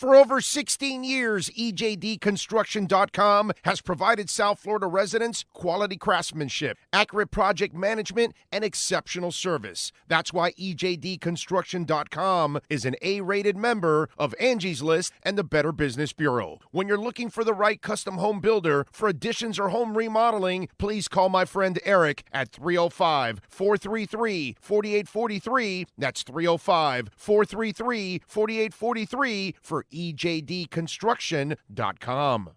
For over 16 years, EJDconstruction.com has provided South Florida residents quality craftsmanship, accurate project management, and exceptional service. That's why EJDconstruction.com is an A-rated member of Angie's List and the Better Business Bureau. When you're looking for the right custom home builder for additions or home remodeling, please call my friend Eric at 305-433-4843. That's 305-433-4843 for EJDconstruction.com.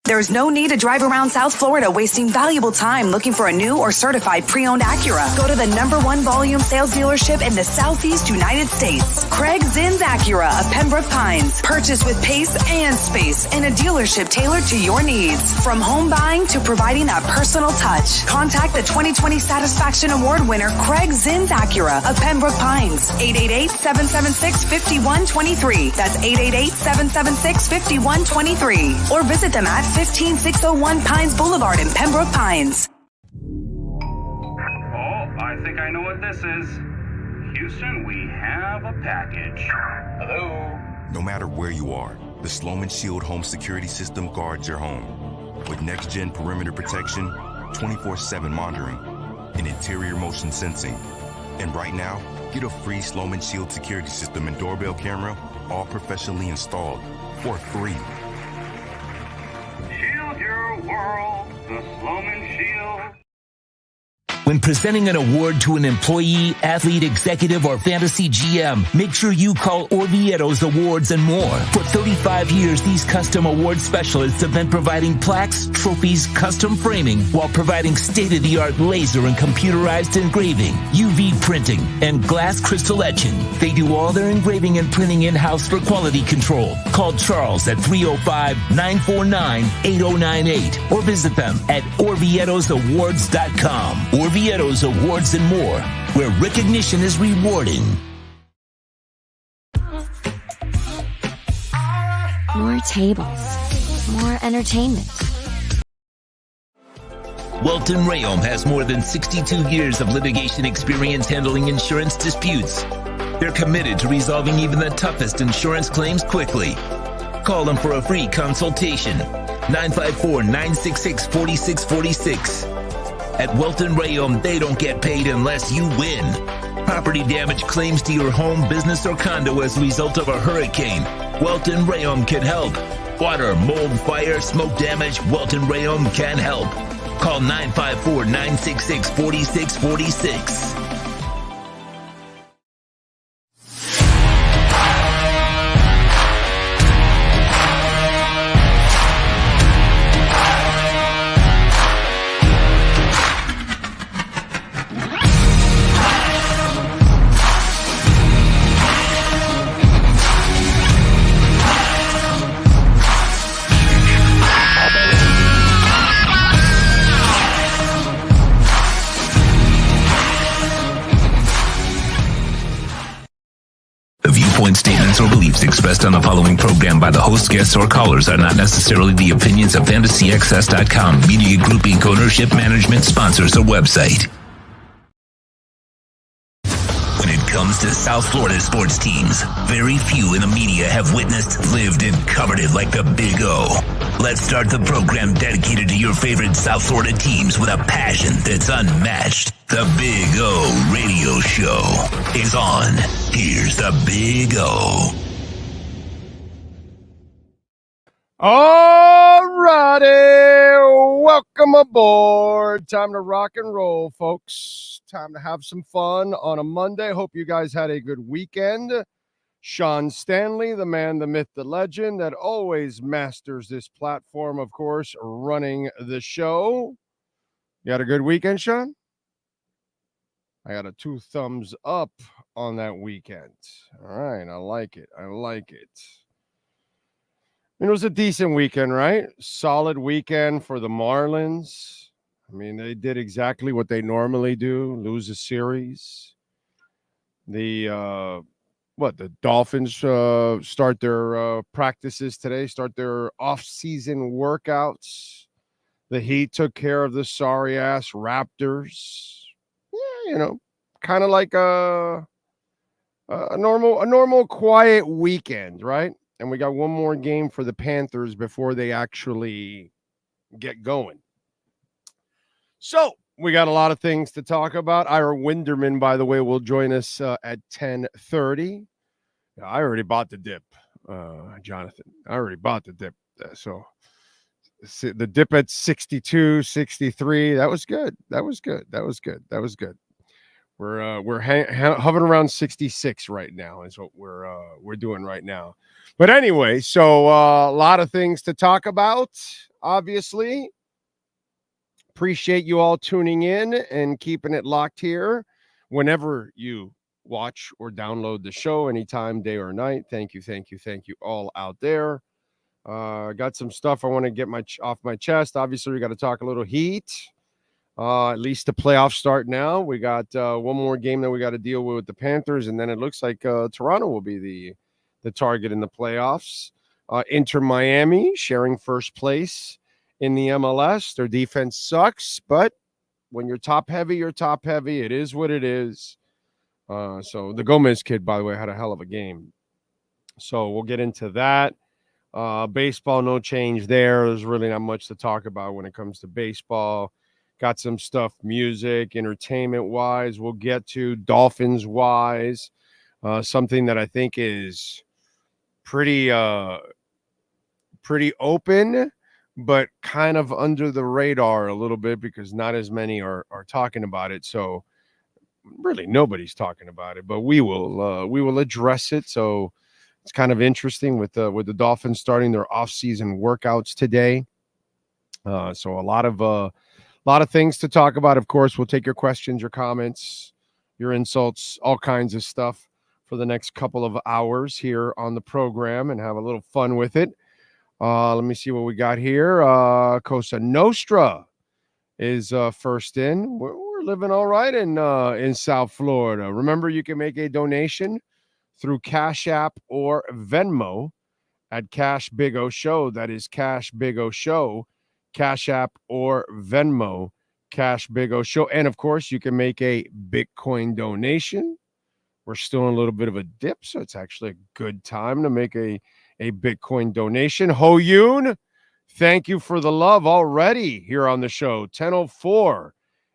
There's no need to drive around South Florida wasting valuable time looking for a new or certified pre-owned Acura. Go to the #1 volume sales dealership in the Southeast United States. Craig Zinn's Acura of Pembroke Pines. Purchase with pace and space in a dealership tailored to your needs. From home buying to providing that personal touch. Contact the 2020 Satisfaction Award winner Craig Zinn's Acura of Pembroke Pines. 888-776-5123. That's 888-776-5123. Or visit them at 15601 Pines Boulevard in Pembroke Pines. Oh, I think I know what this is. Houston, we have a package. Hello? No matter where you are, the Sloman Shield home security system guards your home. With next-gen perimeter protection, 24/7 monitoring, and interior motion sensing. And right now, get a free Sloman Shield security system and doorbell camera, all professionally installed, for free. Shield your world, the Sloman Shield. When presenting an award to an employee, athlete, executive, or fantasy GM, make sure you call Orvieto's Awards and More. For 35 years, these custom award specialists have been providing plaques, trophies, custom framing, while providing state-of-the-art laser and computerized engraving, UV printing, and glass crystal etching. They do all their engraving and printing in-house for quality control. Call Charles at 305-949-8098 or visit them at orvietosawards.com. Orvieto's Awards and More, where recognition is rewarding. More tables, more entertainment. Welton Rayom has more than 62 years of litigation experience handling insurance disputes. They're committed to resolving even the toughest insurance claims quickly. Call them for a free consultation. 954-966-4646. At Welton Rayom, they don't get paid unless you win. Property damage claims to your home, business, or condo as a result of a hurricane. Welton Rayom can help. Water, mold, fire, smoke damage, Welton Rayom can help. Call 954-966-4646. Statements or beliefs expressed on the following program by the host, guests, or callers are not necessarily the opinions of FantasyXS.com, Media Group Inc., ownership, management, sponsors, or website. When it comes to South Florida sports teams, very few in the media have witnessed, lived, and covered it like the Big O. Let's start the program dedicated to your favorite South Florida teams with a passion that's unmatched. The Big O Radio Show is on. Here's the Big O. All righty. Welcome aboard. Time to rock and roll, folks. Time to have some fun on a Monday. Hope you guys had a good weekend. Sean Stanley, the man, the myth, the legend that always masters this platform, of course, running the show. You had a good weekend, Sean? I got a 2 thumbs up on that weekend. All right, I like it. I like it. It was a decent weekend, right? Solid weekend for the Marlins. I mean, they did exactly what they normally do, lose a series. The Dolphins start their practices today, start their off-season workouts. The Heat took care of the sorry-ass Raptors. Yeah, kind of like a normal quiet weekend, right? And we got one more game for the Panthers before they actually get going. So we got a lot of things to talk about. Ira Winderman, by the way, will join us at 10:30. I already bought the dip, Jonathan. I already bought the dip. So the dip at 62, 63. That was good. That was good. That was good. That was good. We're hovering around 66 right now is what we're doing right now. But anyway, so a lot of things to talk about. Obviously, appreciate you all tuning in and keeping it locked here. Whenever you watch or download the show, anytime, day or night. Thank you all out there. Got some stuff I want to get off my chest. Obviously, we got to talk a little Heat. At least the playoffs start now. We got one more game that we got to deal with the Panthers, and then it looks like Toronto will be the target in the playoffs. Inter Miami sharing first place in the MLS. Their defense sucks, but when you're top heavy, you're top heavy. It is what it is. So the Gomez kid, by the way, had a hell of a game. So we'll get into that. Baseball, no change there. There's really not much to talk about when it comes to baseball. Got some stuff, music, entertainment-wise. We'll get to Dolphins-wise. Something that I think is pretty open, but kind of under the radar a little bit because not as many are talking about it. So really nobody's talking about it, but we will address it. So it's kind of interesting with the Dolphins starting their off-season workouts today. So a lot of things to talk about. Of course, we'll take your questions, your comments, your insults, all kinds of stuff for the next couple of hours here on the program and have a little fun with it. Let me see what we got here. Cosa Nostra is first in. We're living all right in South Florida. Remember, you can make a donation through Cash App or Venmo at Cash Big O Show. That is Cash Big O Show. Cash App or Venmo, Cash Big O Show. And, of course, you can make a Bitcoin donation. We're still in a little bit of a dip, so it's actually a good time to make a Bitcoin donation. Ho Yoon, thank you for the love already here on the show. 10:04,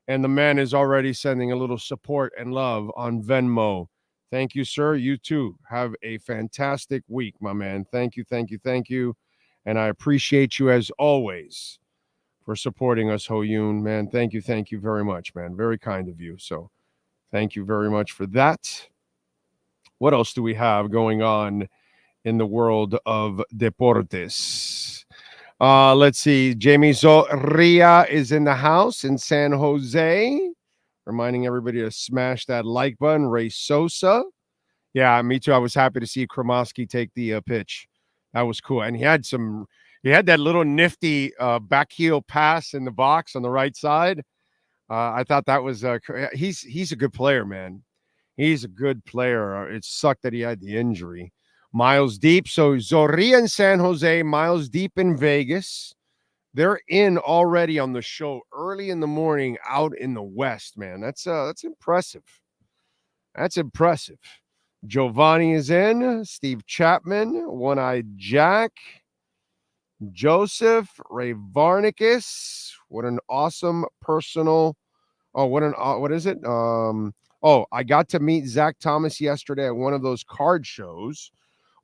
and the man is already sending a little support and love on Venmo. Thank you, sir. You too. Have a fantastic week, my man. Thank you. And I appreciate you as always for supporting us, Ho Yoon, man. Thank you very much, man. Very kind of you. So thank you very much for that. What else do we have going on in the world of deportes? Let's see. Jamie Zoria is in the house in San Jose. Reminding everybody to smash that like button. Ray Sosa. Yeah, me too. I was happy to see Kromoski take the pitch. That was cool. And he had that little nifty back heel pass in the box on the right side. I thought that was he's a good player, man. He's a good player. It sucked that he had the injury. Miles Deep. So Zoria in San Jose, Miles Deep in Vegas. They're in already on the show early in the morning out in the West, man. That's impressive. That's impressive. Giovanni is in. Steve Chapman, One-Eyed Jack, Joseph, Ray Varnicus. What an awesome personal. Oh, what is it? I got to meet Zach Thomas yesterday at one of those card shows.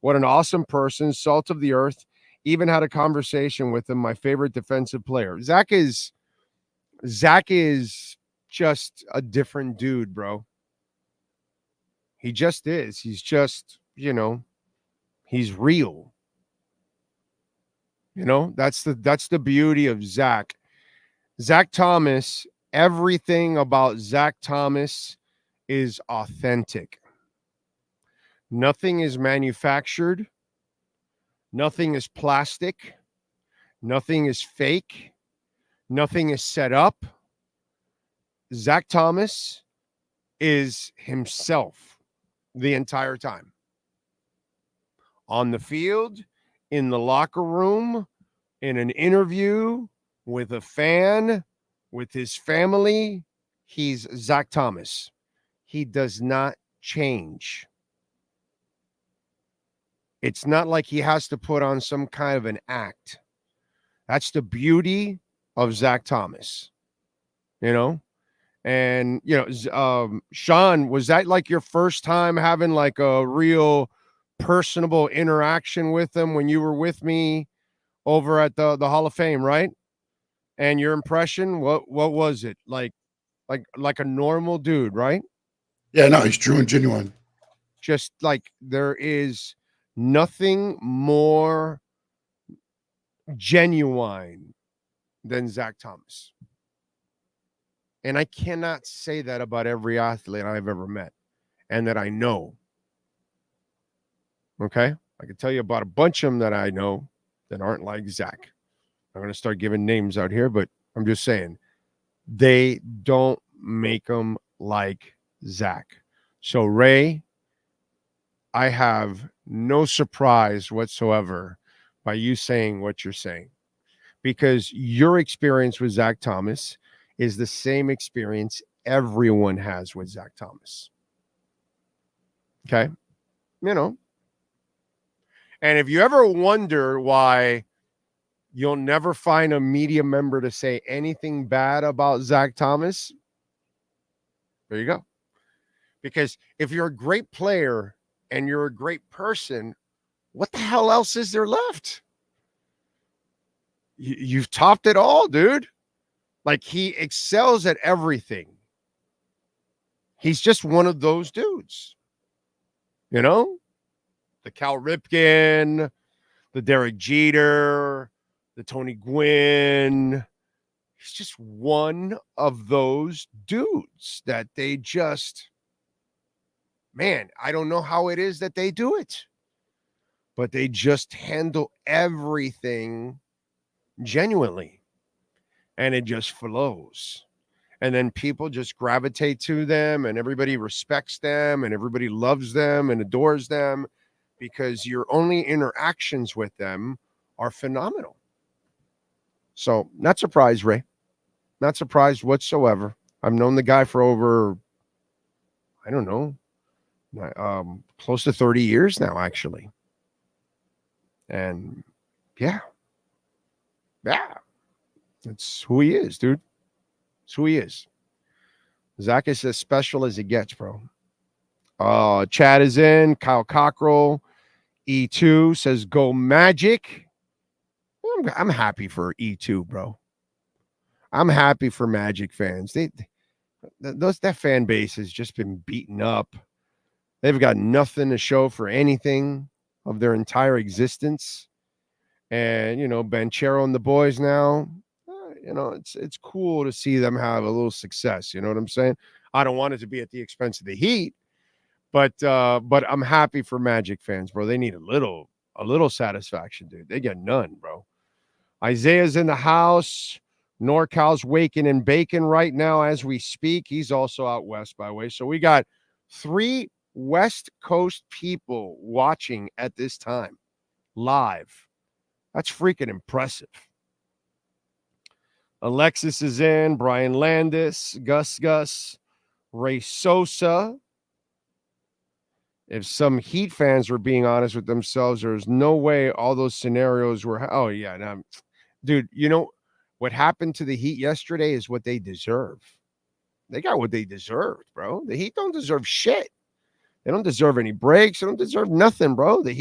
What an awesome person, salt of the earth. Even had a conversation with him, my favorite defensive player. Zach is just a different dude, bro. He just is. He's just, he's real. That's the beauty of Zach. Zach Thomas, everything about Zach Thomas is authentic. Nothing is manufactured. Nothing is plastic. Nothing is fake. Nothing is set up. Zach Thomas is himself the entire time. On the field, in the locker room, in an interview, with a fan, with his family, he's Zach Thomas. He does not change. It's not like he has to put on some kind of an act. That's the beauty of Zach Thomas, And, Sean, was that like your first time having like a real personable interaction with him when you were with me over at the Hall of Fame, right? And your impression, what was it? Like a normal dude, right? Yeah, no, he's true and genuine. Just like there is nothing more genuine than Zach Thomas. And I cannot say that about every athlete I've ever met and that I know. Okay? I can tell you about a bunch of them that I know that aren't like Zach. I'm going to start giving names out here, but I'm just saying they don't make them like Zach. So, Ray, I have no surprise whatsoever by you saying what you're saying, because your experience with Zach Thomas is the same experience everyone has with Zach Thomas. Okay? And if you ever wonder why you'll never find a media member to say anything bad about Zach Thomas, there you go. Because if you're a great player and you're a great person, what the hell else is there left? You've topped it all, dude. Like, he excels at everything. He's just one of those dudes. The Cal Ripken, the Derek Jeter, the Tony Gwynn. He's just one of those dudes that they just, man, I don't know how it is that they do it, but they just handle everything genuinely, and it just flows. And then people just gravitate to them, and everybody respects them, and everybody loves them and adores them, because your only interactions with them are phenomenal. So, not surprised, Ray. Not surprised whatsoever. I've known the guy for over, I don't know, close to 30 years now, actually. And yeah, that's who he is, dude. That's who he is. Zach is as special as it gets, bro. Chad is in. Kyle Cockrell, E2 says, "Go Magic." I'm happy for E2, bro. I'm happy for Magic fans. That fan base has just been beaten up. They've got nothing to show for anything of their entire existence. And, Banchero and the boys now, it's cool to see them have a little success. You know what I'm saying? I don't want it to be at the expense of the Heat, but I'm happy for Magic fans, bro. They need a little satisfaction, dude. They get none, bro. Isaiah's in the house. NorCal's waking and baking right now as we speak. He's also out west, by the way. So we got 3 West Coast people watching at this time live. That's freaking impressive. Alexis is in. Brian Landis, Gus, Ray Sosa. If some Heat fans were being honest with themselves, there's no way all those scenarios were. Oh, yeah. Now, dude, what happened to the Heat yesterday is what they deserve. They got what they deserved, bro. The Heat don't deserve shit. They don't deserve any breaks. They don't deserve nothing, bro. The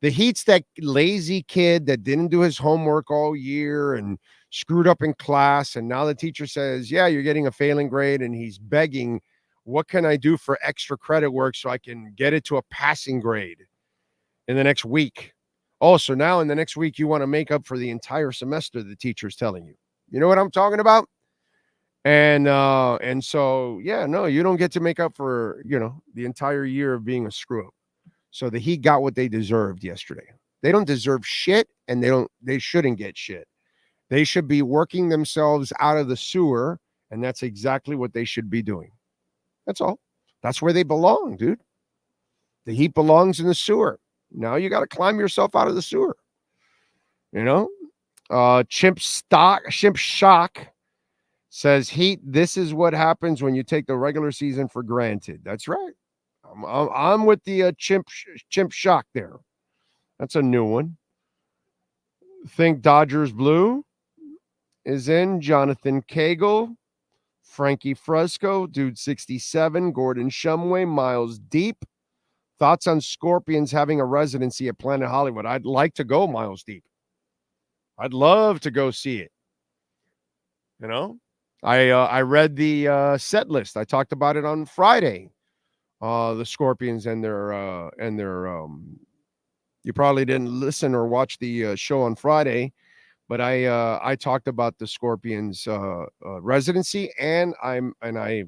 Heat's that lazy kid that didn't do his homework all year and screwed up in class. And now the teacher says, yeah, you're getting a failing grade. And he's begging, what can I do for extra credit work so I can get it to a passing grade in the next week? Oh, so now in the next week, you want to make up for the entire semester, the teacher's telling you. You know what I'm talking about? And so, yeah, no, you don't get to make up for, the entire year of being a screw up. So the Heat got what they deserved yesterday. They don't deserve shit, and they shouldn't get shit. They should be working themselves out of the sewer, and that's exactly what they should be doing. That's all. That's where they belong, dude. The Heat belongs in the sewer. Now you got to climb yourself out of the sewer. Chimp Shock says, Heat, this is what happens when you take the regular season for granted. That's right. I'm with the Chimp Shock there. That's a new one. Think Dodgers Blue is in. Jonathan Cagle, Frankie Fresco, Dude 67, Gordon Shumway, Miles Deep. Thoughts on Scorpions having a residency at Planet Hollywood? I'd like to go Miles Deep. I'd love to go see it. You know, I read the set list. I talked about it on Friday. The Scorpions and their you probably didn't listen or watch the show on Friday, but I talked about the Scorpions residency, and I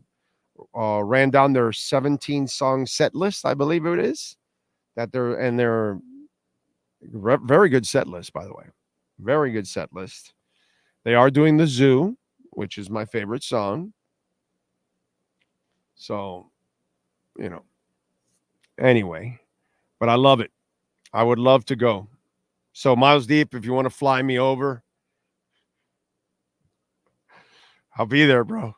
ran down their 17 song set list, I believe it is. They're very good set list, by the way. Very good set list. They are doing the Zoo, which is my favorite song. So, you know, anyway, but I love it. I would love to go. So Miles Deep, if you want to fly me over, I'll be there, bro.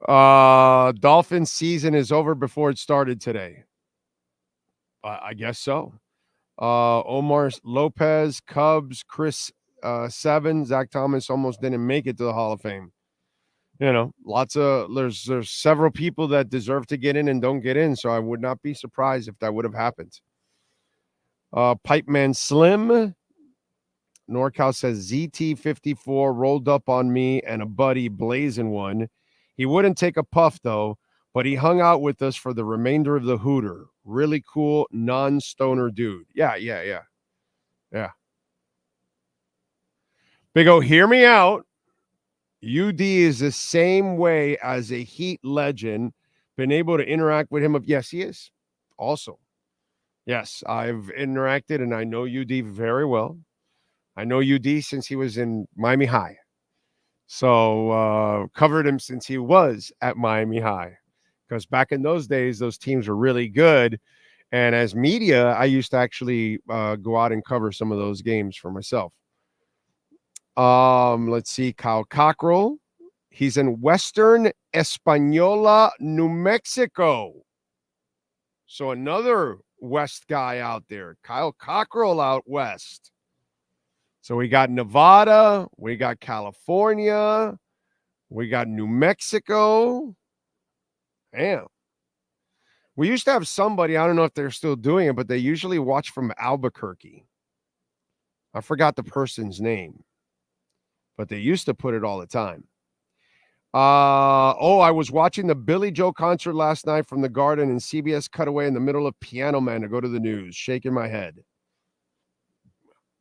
Dolphins season is over before it started today. I guess so. Omar Lopez, Cubs, Chris Seven, Zach Thomas almost didn't make it to the Hall of Fame. You know, there's several people that deserve to get in and don't get in, so I would not be surprised if that would have happened. Pipe Man Slim, NorCal says ZT54 rolled up on me and a buddy blazing one. He wouldn't take a puff though, but he hung out with us for the remainder of the Hooter. Really cool non-stoner dude. Yeah. Big O, hear me out. UD is the same way as a Heat legend. Been able to interact with him. Yes, he is. Also, yes, I've interacted and I know UD very well. I know UD since he was in Miami High. So covered him since he was at Miami High. Because back in those days, those teams were really good. And as media, I used to actually go out and cover some of those games for myself. Let's see, Kyle Cockrell. He's in Western Española, New Mexico. So another West guy out there. Kyle Cockrell out west. So we got Nevada, we got California, we got New Mexico. Damn. We used to have somebody, I don't know if they're still doing it, but they usually watch from Albuquerque. I forgot the person's name, but they used to put it all the time. I was watching the Billy Joe concert last night from the Garden, and CBS cut away in the middle of Piano Man to go to the news, shaking my head.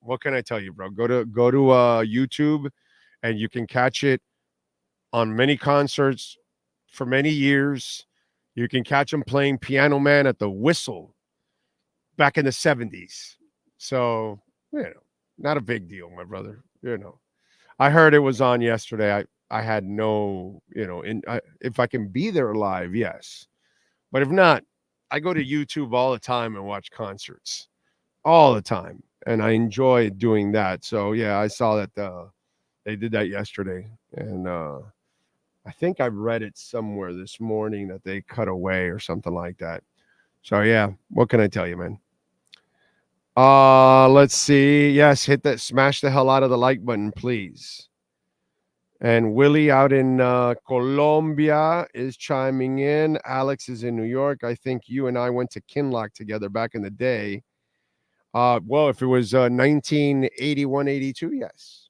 What can I tell you, bro? Go to YouTube, and you can catch it on many concerts for many years. You can catch him playing Piano Man at the Whistle back in the 70s. So, you know, not a big deal, my brother. You know, I heard it was on yesterday. I had no, you know, if I can be there live, yes. But if not, I go to YouTube all the time and watch concerts all the time. And I enjoy doing that. So, yeah, I saw that they did that yesterday. And I think I read it somewhere this morning that they cut away or something like that. So, yeah, what can I tell you, man? Let's see. Yes, smash the hell out of the like button, please. And Willie out in Colombia is chiming in. Alex is in New York. I think you and I went to Kinloch together back in the day. Well, if it was 1981, 82, yes.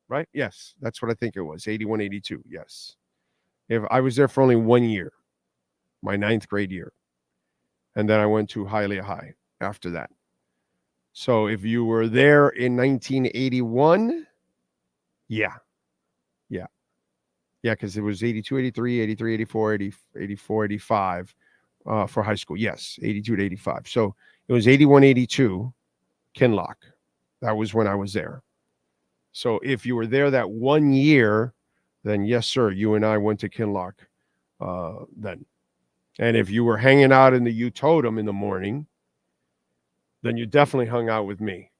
Right? Yes, that's what I think it was. 81, 82, yes. If I was there for only 1 year, my 9th grade year. And then I went to Hialeah High after that. So if you were there in 1981, yeah, because it was 82, 83, 83, 84, 84, 85 for high school. Yes, 82 to 85. So it was 81, 82, Kinloch. That was when I was there. So if you were there that 1 year, then yes, sir, you and I went to Kinloch then. And if you were hanging out in the U-Totem in the morning, then you definitely hung out with me,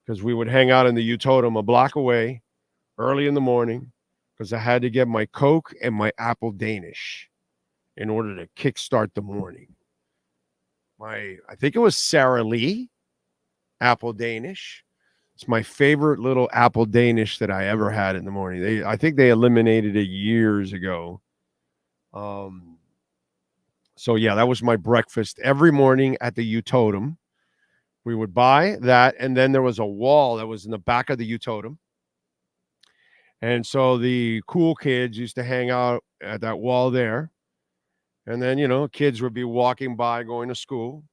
because we would hang out in the U-Totem a block away early in the morning, because I had to get my Coke and my apple Danish in order to kickstart the morning. I think it was Sara Lee, apple Danish. It's my favorite little apple Danish that I ever had in the morning. I think they eliminated it years ago. So yeah, that was my breakfast every morning at the U-Totem. We would buy that, and then there was a wall that was in the back of the U-Totem. And so the cool kids used to hang out at that wall there. And then, kids would be walking by going to school.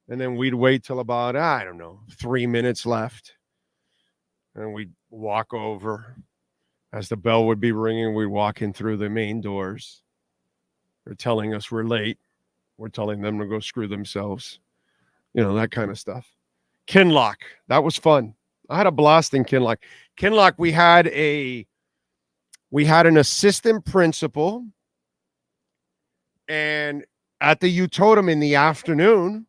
And then we'd wait till about, 3 minutes left. And we'd walk over. As the bell would be ringing, we'd walk in through the main doors. They're telling us we're late. We're telling them to go screw themselves. That kind of stuff. Kinlock. That was fun. I had a blast in Kinlock. Kinlock, we had an assistant principal. And at the U-Totem in the afternoon,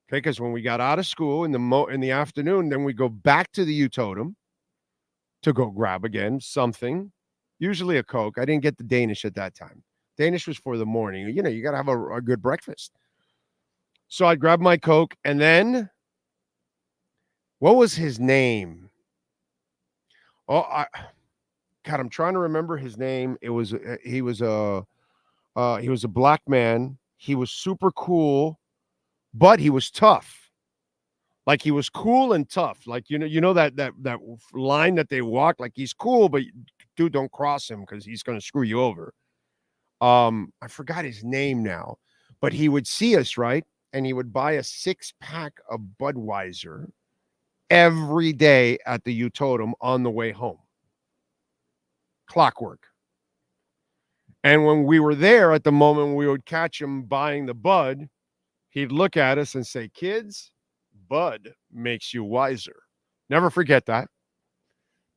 okay, because when we got out of school in the afternoon, then we go back to the U-Totem to go grab again something, usually a Coke. I didn't get the Danish at that time. Danish was for the morning. You got to have a good breakfast. So I'd grab my Coke, and then what was his name? I'm trying to remember his name. He was a black man. He was super cool, but he was tough. Like, he was cool and tough. Like, that line that they walk, like, he's cool, but dude, don't cross him because he's going to screw you over. I forgot his name now, but he would see us, right? And he would buy a 6-pack of Budweiser every day at the U-Totem on the way home. Clockwork. And when we were there, at the moment we would catch him buying the Bud, he'd look at us and say, "Kids, Bud makes you wiser." Never forget that.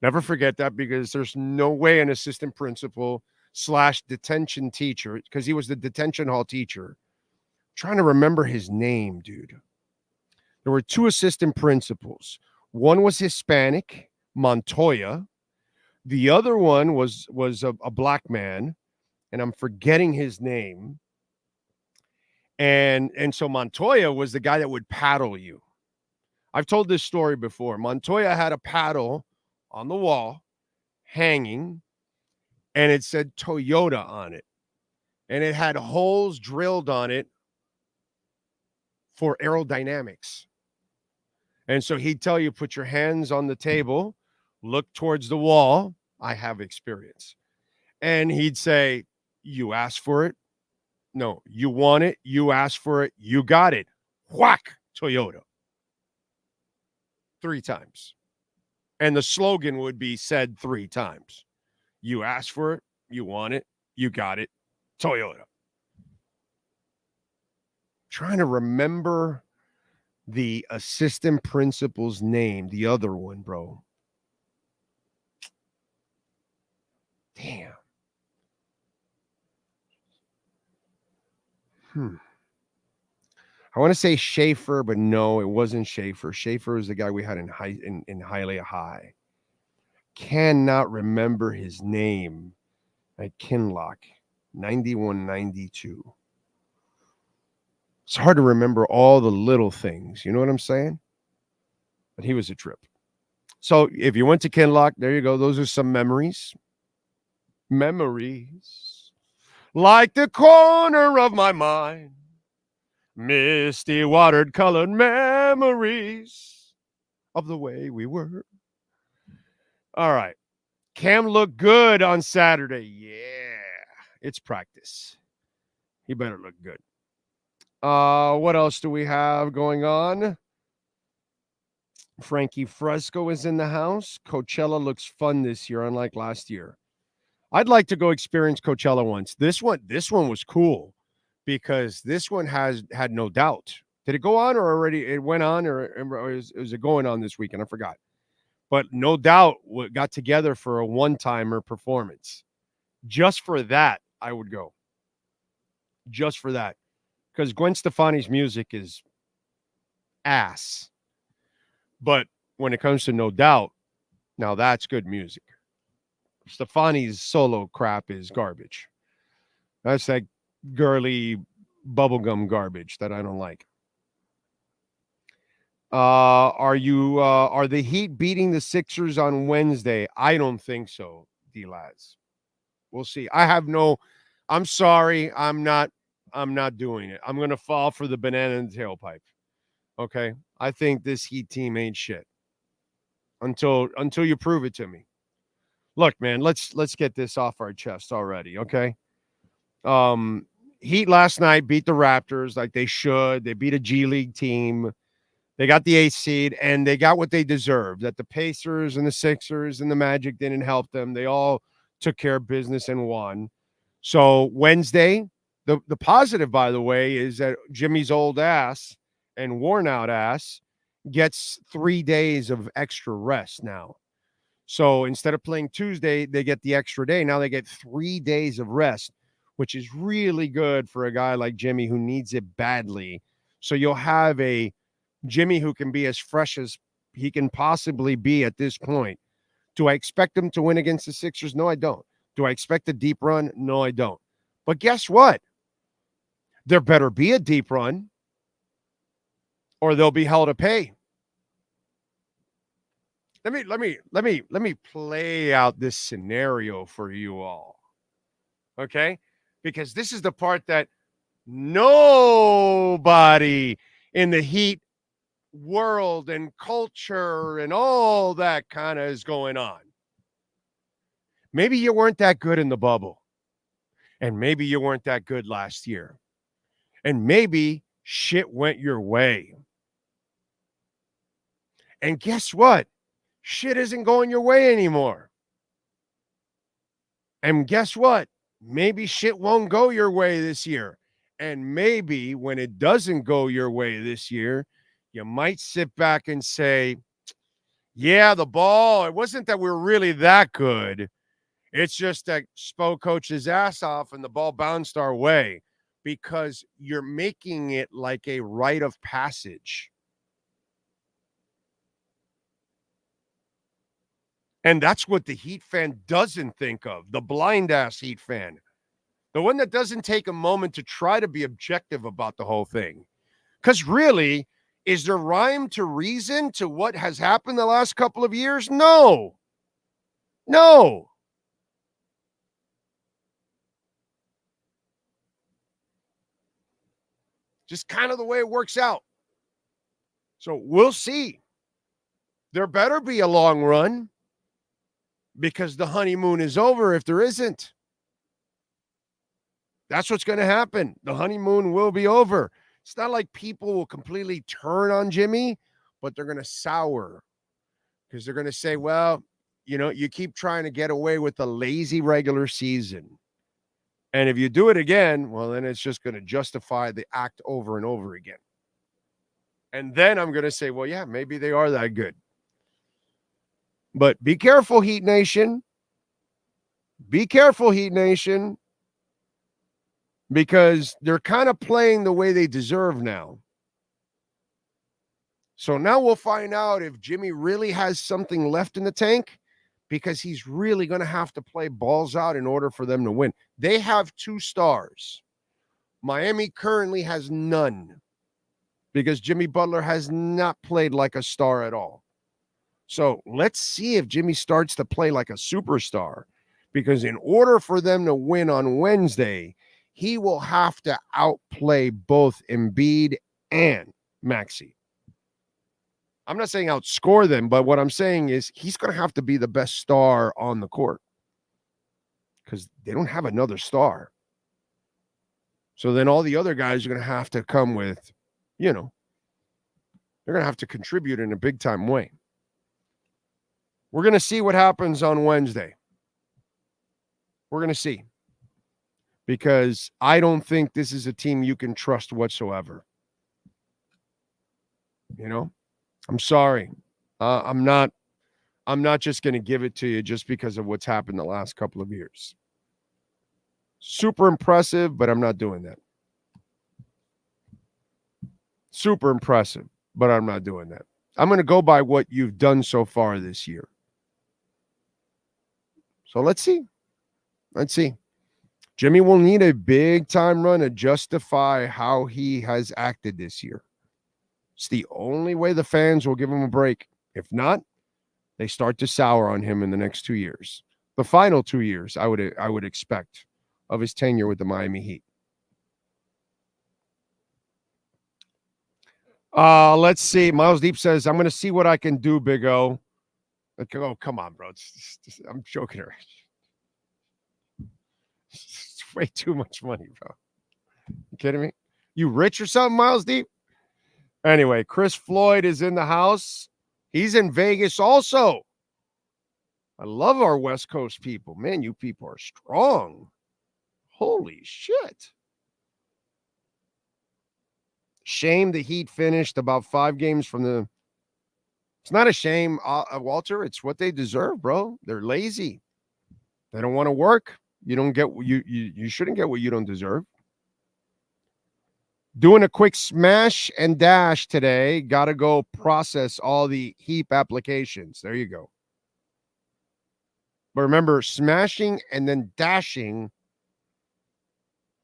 Never forget that, because there's no way an assistant principal / detention teacher, because he was the detention hall teacher. Trying to remember his name, dude. There were 2 assistant principals. One was Hispanic, Montoya. The other one was a black man, and I'm forgetting his name. And so Montoya was the guy that would paddle you. I've told this story before. Montoya had a paddle on the wall, hanging, and it said Toyota on it. And it had holes drilled on it for aerodynamics. And so he'd tell you, put your hands on the table, look towards the wall. I have experience. And he'd say, you asked for it. No, you want it. You asked for it. You got it. Whack, Toyota. 3 times. And the slogan would be said 3 times. You asked for it. You want it. You got it. Toyota. Trying to remember the assistant principal's name. The other one, bro. Damn. I want to say Schaefer, but no, it wasn't Schaefer. Schaefer is the guy we had in Hialeah High. Cannot remember his name at Kinlock. 91-92. It's hard to remember all the little things. You know what I'm saying? But he was a trip. So if you went to Kinlock, there you go. Those are some memories. Memories. Like the corner of my mind. Misty watered colored memories of the way we were. All right. Cam looked good on Saturday. Yeah. It's practice. He better look good. What else do we have going on? Frankie Fresco is in the house. Coachella looks fun this year, unlike last year. I'd like to go experience Coachella once. This one was cool because this one had No Doubt. Did it go on or already it went on or is it going on this weekend? I forgot. But No Doubt got together for a one-timer performance. Just for that, I would go. Just for that. Because Gwen Stefani's music is ass. But when it comes to No Doubt, now that's good music. Stefani's solo crap is garbage. That's like girly bubblegum garbage that I don't like. Are the Heat beating the Sixers on Wednesday? I don't think so, D-Lads. We'll see. I'm sorry. I'm not doing it. I'm going to fall for the banana in the tailpipe. Okay? I think this Heat team ain't shit until you prove it to me. Look, man, let's get this off our chest already, okay? Heat last night beat the Raptors like they should. They beat a G League team. They got the 8th seed, and they got what they deserved. That the Pacers and the Sixers and the Magic didn't help them. They all took care of business and won. So Wednesday, the positive, by the way, is that Jimmy's old ass and worn out ass gets 3 days of extra rest now. So instead of playing Tuesday, they get the extra day. Now they get 3 days of rest, which is really good for a guy like Jimmy who needs it badly. So you'll have a Jimmy who can be as fresh as he can possibly be at this point. Do I expect him to win against the Sixers? No, I don't. Do I expect a deep run? No, I don't. But guess what? There better be a deep run or they'll be hell to pay. Let me play out this scenario for you all. Okay? Because this is the part that nobody in the Heat world and culture and all that kind of is going on. Maybe you weren't that good in the bubble. And maybe you weren't that good last year. And maybe shit went your way. And guess what? Shit isn't going your way anymore. And guess what? Maybe shit won't go your way this year. And maybe when it doesn't go your way this year, you might sit back and say, yeah, the ball, it wasn't that we were really that good. It's just that Spo coached his ass off and the ball bounced our way because you're making it like a rite of passage. And that's what the Heat fan doesn't think of, the blind-ass Heat fan. The one that doesn't take a moment to try to be objective about the whole thing. Because really, is there rhyme to reason to what has happened the last couple of years? No. No. Just kind of the way it works out. So we'll see. There better be a long run because the honeymoon is over if there isn't. That's what's going to happen. The honeymoon will be over. It's not like people will completely turn on Jimmy, but they're going to sour because they're going to say, well, you know, you keep trying to get away with the lazy regular season. And if you do it again, well, then it's just going to justify the act over and over again. And then I'm going to say, well, yeah, maybe they are that good. But be careful, Heat Nation. Be careful, Heat Nation. Because they're kind of playing the way they deserve now. So now we'll find out if Jimmy really has something left in the tank, because he's really going to have to play balls out in order for them to win. They have 2 stars. Miami currently has none because Jimmy Butler has not played like a star at all. So let's see if Jimmy starts to play like a superstar, because in order for them to win on Wednesday, he will have to outplay both Embiid and Maxey. I'm not saying outscore them, but what I'm saying is he's going to have to be the best star on the court because they don't have another star. So then all the other guys are going to have to come with, you know, they're going to have to contribute in a big time way. We're going to see what happens on Wednesday. We're going to see. Because I don't think this is a team you can trust whatsoever. You know, I'm sorry. I'm not just going to give it to you just because of what's happened the last couple of years. Super impressive, but I'm not doing that. Super impressive, but I'm not doing that. I'm going to go by what you've done so far this year. So let's see. Let's see. Jimmy will need a big-time run to justify how he has acted this year. It's the only way the fans will give him a break. If not, they start to sour on him in the next 2 years. The final 2 years, I would expect, of his tenure with the Miami Heat. Let's see. Miles Deep says, I'm going to see what I can do, Big O. Like, oh, come on, bro. I'm joking around. It's way too much money, bro. You kidding me? You rich or something, Miles Deep? Anyway, Chris Floyd is in the house. He's in Vegas also. I love our West Coast people. Man, you people are strong. Holy shit. Shame the Heat finished about 5 games from the... It's not a shame, Walter. It's what they deserve, bro. They're lazy. They don't want to work. You don't get... You shouldn't get what you don't deserve. Doing a quick smash and dash today. Got to go process all the Heap applications. There you go. But remember, smashing and then dashing,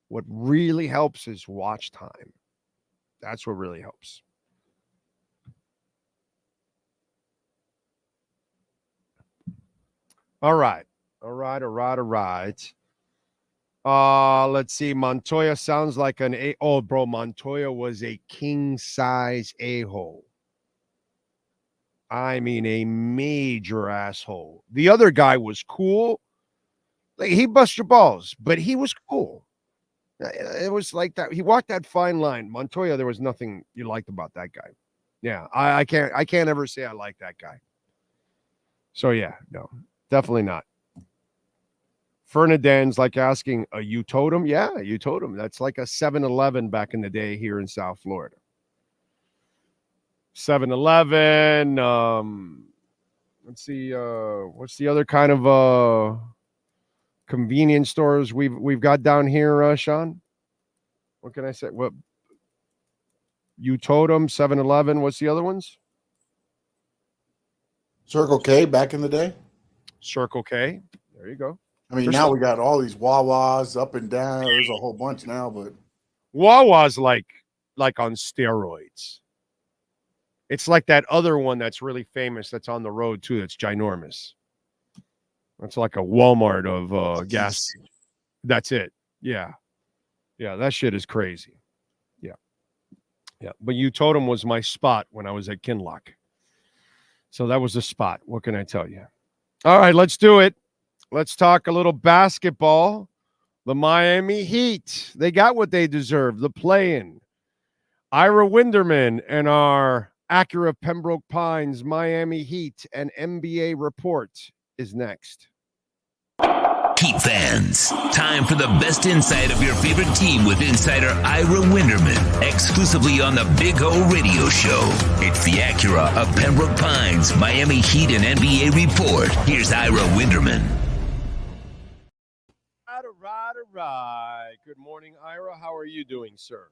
what really helps is watch time. That's what really helps. All right. Let's see. Montoya sounds like an a. Oh, bro, Montoya was a king size a-hole. I mean, a major asshole. The other guy was cool. Like, he bust your balls, but he was cool. It was like that. He walked that fine line. Montoya, there was nothing you liked about that guy. Yeah, I can't ever say I like that guy. So yeah, no, definitely not. Fernandez like asking, you totem? Yeah, you totem. That's like a 7-Eleven back in the day here in South Florida. 7-Eleven. Let's see. What's the other kind of convenience stores we've got down here, Sean? What can I say? What? You totem, 7-Eleven. What's the other ones? Circle K back in the day. Circle K. There you go. I mean, now we got all these Wawas up and down. There's a whole bunch now, but Wawa's like on steroids. It's like that other one that's really famous that's on the road too. That's ginormous. That's like a Walmart of gas. That's it. Yeah. Yeah, that shit is crazy. Yeah. Yeah. But You Totem was my spot when I was at Kinloch. So that was the spot. What can I tell you? All right, let's do it. Let's talk a little basketball. The Miami Heat. They got what they deserve. The play-in. Ira Winderman and our Acura Pembroke Pines Miami Heat and NBA report is next. Heat fans, time for the best insight of your favorite team with insider Ira Winderman, exclusively on the Big O Radio Show. It's the Acura of Pembroke Pines Miami Heat and NBA report. Here's Ira Winderman. All right. Good morning, Ira. How are you doing, sir?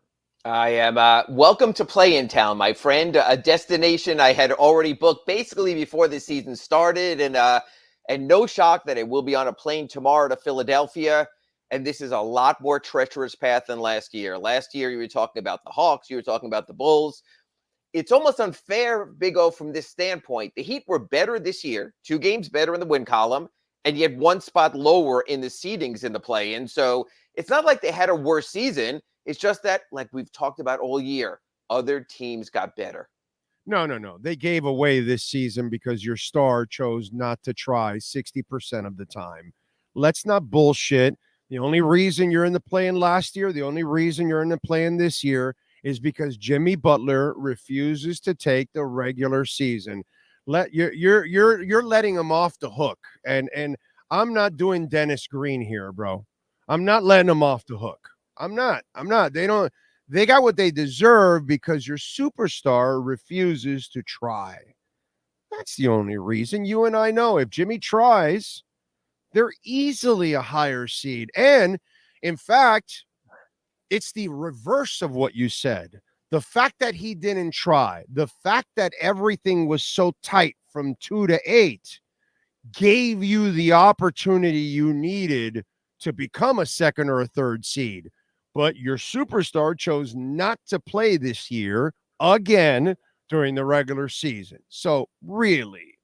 I am welcome to Play-In Town, my friend. A destination I had already booked basically before the season started, and no shock that I will be on a plane tomorrow to Philadelphia. And this is a lot more treacherous path than last year. Last year, you were talking about the Hawks. You were talking about the Bulls. It's almost unfair, Big O, from this standpoint. The Heat were better this year, 2 games better in the win column, and yet 1 spot lower in the seedings in the play-in. So it's not like they had a worse season. It's just that, like we've talked about all year, other teams got better. No. They gave away this season because your star chose not to try 60% of the time. Let's not bullshit. The only reason you're in the play-in last year, the only reason you're in the play-in this year is because Jimmy Butler refuses to take the regular season. You're letting him off the hook. And I'm not doing Dennis Green here, bro. I'm not letting him off the hook. I'm not. They got what they deserve because your superstar refuses to try. That's the only reason. You and I know if Jimmy tries, they're easily a higher seed. And in fact, it's the reverse of what you said. The fact that he didn't try, the fact that everything was so tight from 2 to 8 gave you the opportunity you needed to become a second or a third seed. But your superstar chose not to play this year again during the regular season. So really,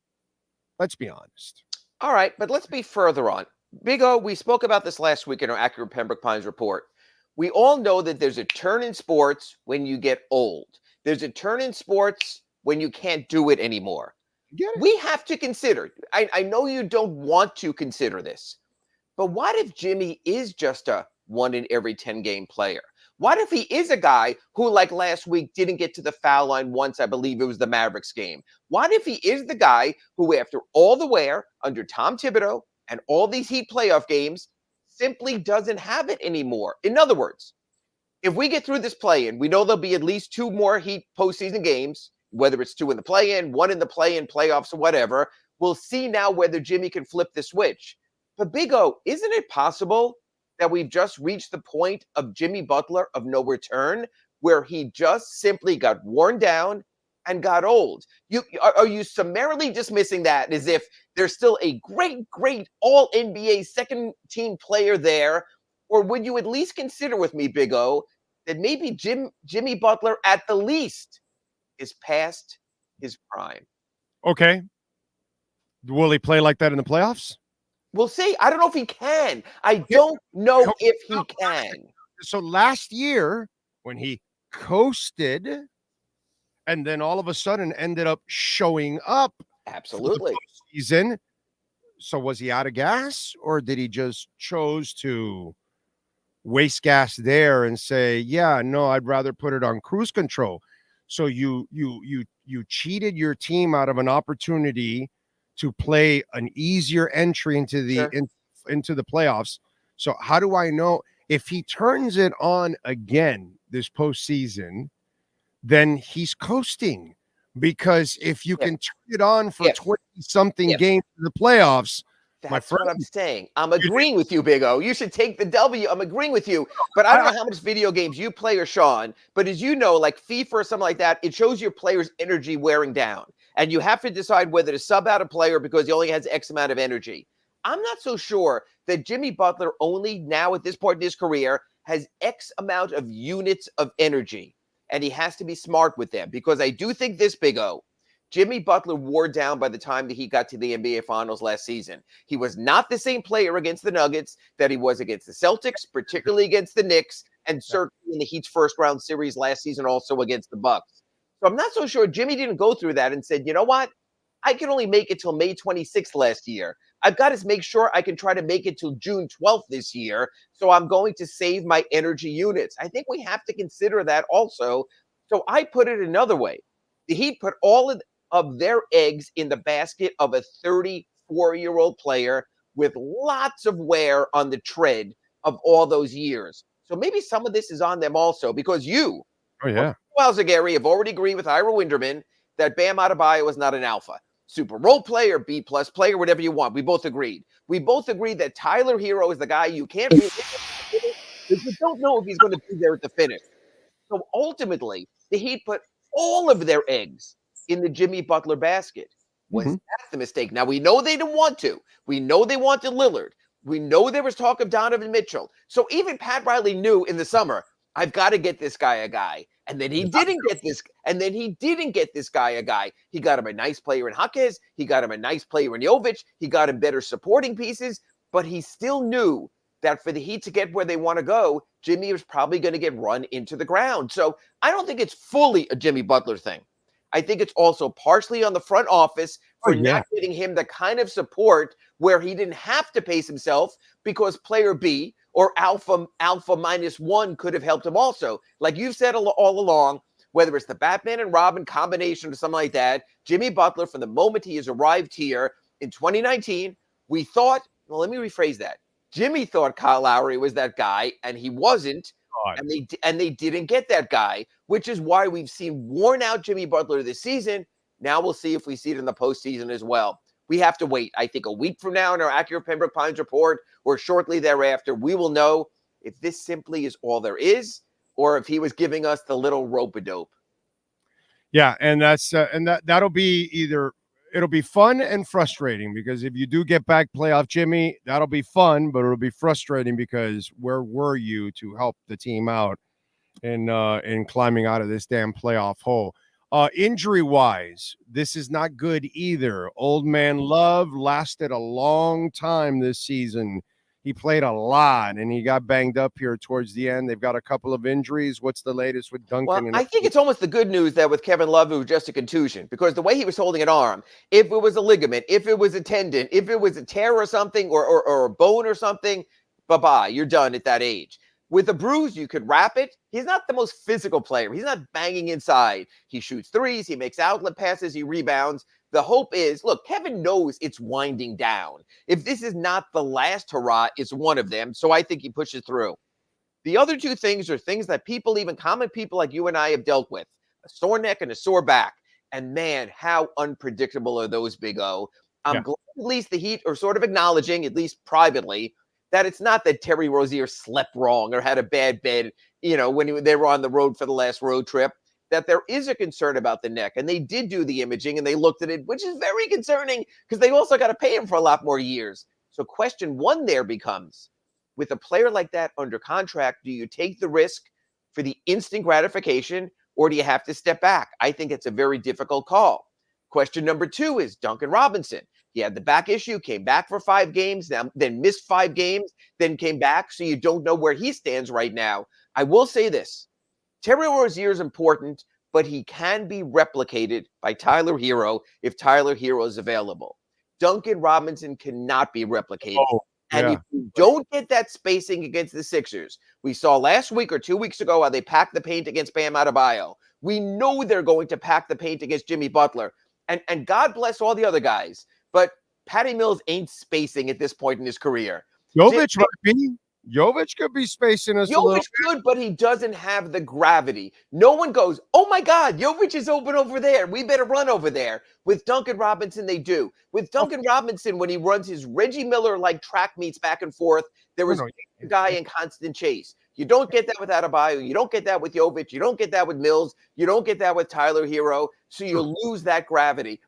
let's be honest. All right, but let's be further on. Big O, we spoke about this last week in our Accurate Pembroke Pines report. We all know that there's a turn in sports when you get old. There's a turn in sports when you can't do it anymore. We have to consider, I know you don't want to consider this, but what if Jimmy is just a 1 in every 10 game player? What if he is a guy who, like last week, didn't get to the foul line once? I believe it was the Mavericks game. What if he is the guy who, after all the wear under Tom Thibodeau and all these Heat playoff games, simply doesn't have it anymore? In other words, if we get through this play-in, we know there'll be at least 2 more Heat postseason games, whether it's 2 in the play-in, 1 in the play-in, playoffs, or whatever. We'll see now whether Jimmy can flip the switch. But Big O, isn't it possible that we've just reached the point of Jimmy Butler of no return, where he just simply got worn down and got old? Are you summarily dismissing that as if there's still a great all-NBA second-team player there? Or would you at least consider with me, Big O, that maybe Jimmy Butler at the least is past his prime? Okay. Will he play like that in the playoffs? We'll see. I don't know if he can. I don't know if he can. So last year, when he coasted and then all of a sudden ended up showing up Absolutely. for the postseason, so was he out of gas, or did he just chose to waste gas there and say, yeah, no, I'd rather put it on cruise control? So you cheated your team out of an opportunity to play an easier entry into the into the playoffs. So how do I know if he turns it on again this postseason, then he's coasting? Because if you can turn it on for 20-something games in the playoffs, that's what I'm saying. I'm agreeing with you, Big O. You should take the W. I'm agreeing with you. But I don't know how much video games you play or Sean, but as you know, like FIFA or something like that, it shows your player's energy wearing down. And you have to decide whether to sub out a player because he only has X amount of energy. I'm not so sure that Jimmy Butler only now at this point in his career has X amount of units of energy. And he has to be smart with them, because I do think this, Big O, Jimmy Butler wore down by the time that he got to the NBA Finals last season. He was not the same player against the Nuggets that he was against the Celtics, particularly against the Knicks, and certainly in the Heat's first-round series last season also against the Bucks. So I'm not so sure Jimmy didn't go through that and said, you know what? I can only make it till May 26th last year. I've got to make sure I can try to make it till June 12th this year, so I'm going to save my energy units. I think we have to consider that also. So I put it another way. The Heat put all of their eggs in the basket of a 34-year-old player with lots of wear on the tread of all those years. So maybe some of this is on them also, because you, Gary, have already agreed with Ira Winderman that Bam Adebayo is not an alpha. Super role player, B+ player, whatever you want. We both agreed. We both agreed that Tyler Hero is the guy you can't really because you don't know if he's going to be there at the finish. So ultimately, the Heat put all of their eggs in the Jimmy Butler basket. Was that the mistake? Now, we know they didn't want to. We know they wanted Lillard. We know there was talk of Donovan Mitchell. So even Pat Riley knew in the summer, I've got to get this guy a guy. And then he didn't get this. And then he didn't get this guy a guy. He got him a nice player in Jaquez. He got him a nice player in Jovic. He got him better supporting pieces. But he still knew that for the Heat to get where they want to go, Jimmy was probably going to get run into the ground. So I don't think it's fully a Jimmy Butler thing. I think it's also partially on the front office for not giving him the kind of support where he didn't have to pace himself, because player B or alpha -1 could have helped him also. Like you've said all along, whether it's the Batman and Robin combination or something like that, Jimmy Butler, from the moment he has arrived here in 2019, we thought, well, let me rephrase that. Jimmy thought Kyle Lowry was that guy, and he wasn't. And they didn't get that guy, which is why we've seen worn out Jimmy Butler this season. Now we'll see if we see it in the postseason as well. We have to wait. I think a week from now in our Accurate Pembroke Pines report, or shortly thereafter, we will know if this simply is all there is, or if he was giving us the little rope-a-dope. Yeah, and that's that'll be either it'll be fun and frustrating because if you do get back playoff Jimmy, that'll be fun, but it'll be frustrating because where were you to help the team out in climbing out of this damn playoff hole? Injury wise, this is not good either. Old man Love lasted a long time this season. He played a lot and he got banged up here towards the end. They've got a couple of injuries. What's the latest with Duncan? Well, I think it's almost the good news that with Kevin Love, it was just a contusion because the way he was holding an arm, if it was a ligament, if it was a tendon, if it was a tear or something, or a bone or something, bye-bye, you're done at that age. With a bruise, you could wrap it. He's not the most physical player. He's not banging inside. He shoots threes. He makes outlet passes. He rebounds. The hope is, look, Kevin knows it's winding down. If this is not the last hurrah, it's one of them. So I think he pushes through. The other two things are things that people, even common people like you and I, have dealt with. A sore neck and a sore back. And man, how unpredictable are those, Big O. I'm glad at least the Heat are sort of acknowledging, at least privately, that it's not that Terry Rozier slept wrong or had a bad bed, when they were on the road for the last road trip, that there is a concern about the neck. And they did do the imaging and they looked at it, which is very concerning because they also got to pay him for a lot more years. So question one there becomes, with a player like that under contract, do you take the risk for the instant gratification or do you have to step back? I think it's a very difficult call. Question number two is Duncan Robinson. He had the back issue, came back for 5 games, then missed 5 games, then came back. So you don't know where he stands right now. I will say this. Terry Rozier is important, but he can be replicated by Tyler Hero if Tyler Hero is available. Duncan Robinson cannot be replicated. And if you don't get that spacing against the Sixers, we saw last week or 2 weeks ago how they packed the paint against Bam Adebayo. We know they're going to pack the paint against Jimmy Butler. And God bless all the other guys, but Patty Mills ain't spacing at this point in his career. Jovic might be. Jovic could be spacing us a little bit. Jovic could, but he doesn't have the gravity. No one goes, oh my God, Jovic is open over there. We better run over there. With Duncan Robinson, they do. With Duncan Robinson, when he runs his Reggie Miller-like track meets back and forth, there is a guy in constant chase. You don't get that with Adebayo. You don't get that with Jovic. You don't get that with Mills. You don't get that with Tyler Hero. So you lose that gravity.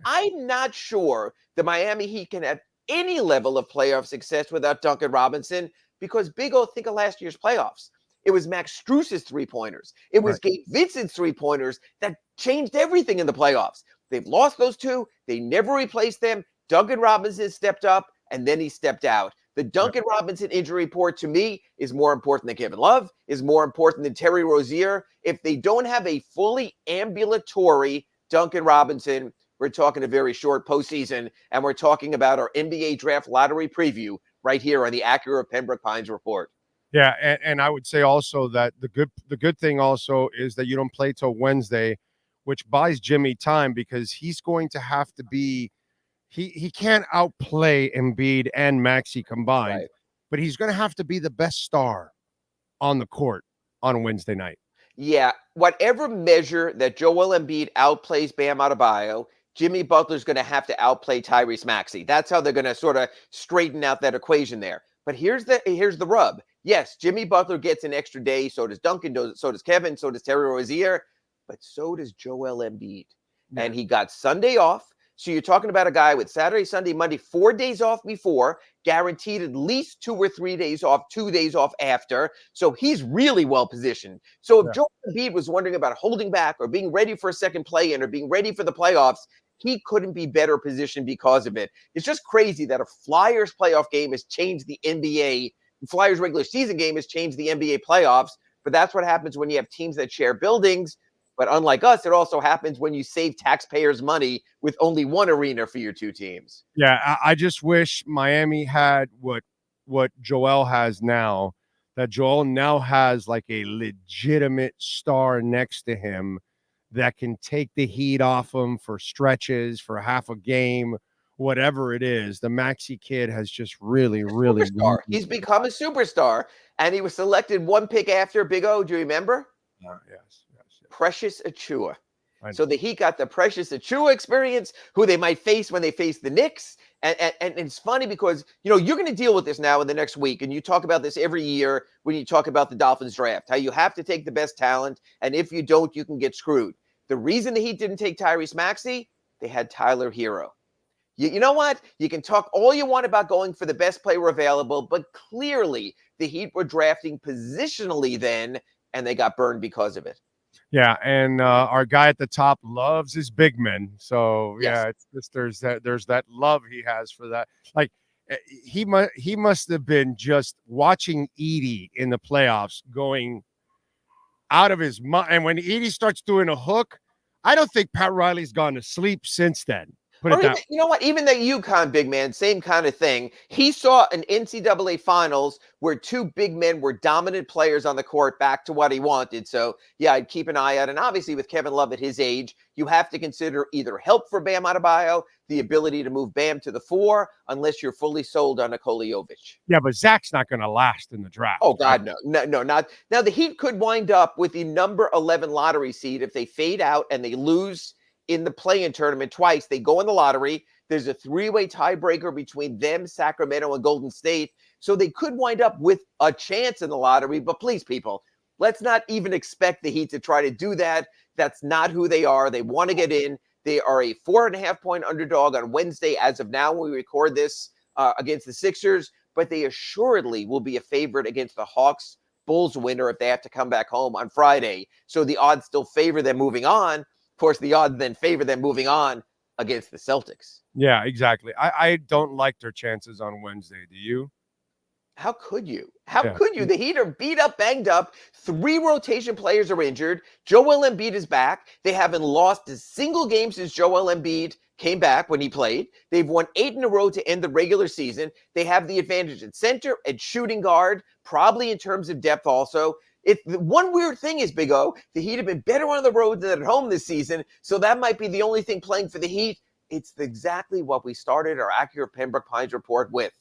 I'm not sure the Miami Heat can have any level of playoff success without Duncan Robinson. Because Big O, think of last year's playoffs. It was Max Strus's three-pointers. It was Gabe Vincent's three-pointers that changed everything in the playoffs. They've lost those two. They never replaced them. Duncan Robinson stepped up, and then he stepped out. The Duncan Robinson injury report, to me, is more important than Kevin Love, is more important than Terry Rozier. If they don't have a fully ambulatory Duncan Robinson, we're talking a very short postseason, and we're talking about our NBA draft lottery preview right here on the Acura Pembroke Pines report. Yeah, and I would say also that the good thing also is that you don't play till Wednesday, which buys Jimmy time because he's going to have to be he can't outplay Embiid and Maxey combined, but he's going to have to be the best star on the court on Wednesday night. Yeah, whatever measure that Joel Embiid outplays Bam Adebayo, Jimmy Butler's going to have to outplay Tyrese Maxey. That's how they're going to sort of straighten out that equation there. But here's the rub. Yes, Jimmy Butler gets an extra day. So does Duncan. So does Kevin. So does Terry Rozier. But so does Joel Embiid. Yeah. And he got Sunday off. So you're talking about a guy with Saturday, Sunday, Monday, 4 days off before, guaranteed at least 2 or 3 days off, 2 days off after. So he's really well positioned. So if Joel Embiid was wondering about holding back or being ready for a second play-in or being ready for the playoffs, he couldn't be better positioned because of it. It's just crazy that a Flyers playoff game has changed the NBA. Flyers regular season game has changed the NBA playoffs. But that's what happens when you have teams that share buildings. But unlike us, it also happens when you save taxpayers' money with only one arena for your two teams. Yeah, I just wish Miami had what Joel has now, that Joel now has like a legitimate star next to him that can take the heat off him for stretches, for half a game, whatever it is. The Maxey kid has just really. He's become a superstar, and he was selected 1 pick after Big O. Do you remember? Yes. Precious Achiuwa. So the Heat got the Precious Achiuwa experience, who they might face when they face the Knicks. And it's funny because, you're going to deal with this now in the next week. And you talk about this every year when you talk about the Dolphins draft, how you have to take the best talent. And if you don't, you can get screwed. The reason the Heat didn't take Tyrese Maxey, they had Tyler Hero. You know what? You can talk all you want about going for the best player available, but clearly the Heat were drafting positionally then, and they got burned because of it. Yeah, and our guy at the top loves his big men. So Yes. yeah, it's just there's that love he has for that. Like he must have been just watching Edie in the playoffs, going out of his mind. And when Edie starts doing a hook, I don't think Pat Riley's gone to sleep since then. Put it Or that even, you know what? Even the UConn big man, same kind of thing. He saw an NCAA finals where two big men were dominant players on the court, back to what he wanted. So, yeah, I'd keep an eye out. And obviously, with Kevin Love at his age, you have to consider either help for Bam Adebayo, the ability to move Bam to the 4, unless you're fully sold on Nikola Jovic. Yeah, but Zach's not going to last in the draft. Oh, God, right? No, not. Now, the Heat could wind up with the number 11 lottery seed if they fade out and they lose in the play-in tournament twice. They go in the lottery. There's a 3-way tiebreaker between them, Sacramento, and Golden State. So they could wind up with a chance in the lottery. But please, people, let's not even expect the Heat to try to do that. That's not who they are. They want to get in. They are a 4.5-point underdog on Wednesday as of now when we record this against the Sixers. But they assuredly will be a favorite against the Hawks Bulls winner if they have to come back home on Friday. So the odds still favor them moving on. Of course, the odds then favor them moving on against the Celtics. Yeah, exactly. I don't like their chances on Wednesday. Do you? How could you? How could you? The Heat are beat up, banged up. 3 rotation players are injured. Joel Embiid is back. They haven't lost a single game since Joel Embiid came back when he played. They've won 8 in a row to end the regular season. They have the advantage at center, at shooting guard, probably in terms of depth also. One weird thing is, Big O, the Heat have been better on the road than at home this season, so that might be the only thing playing for the Heat. It's exactly what we started our Accurate Pembroke Pines report with.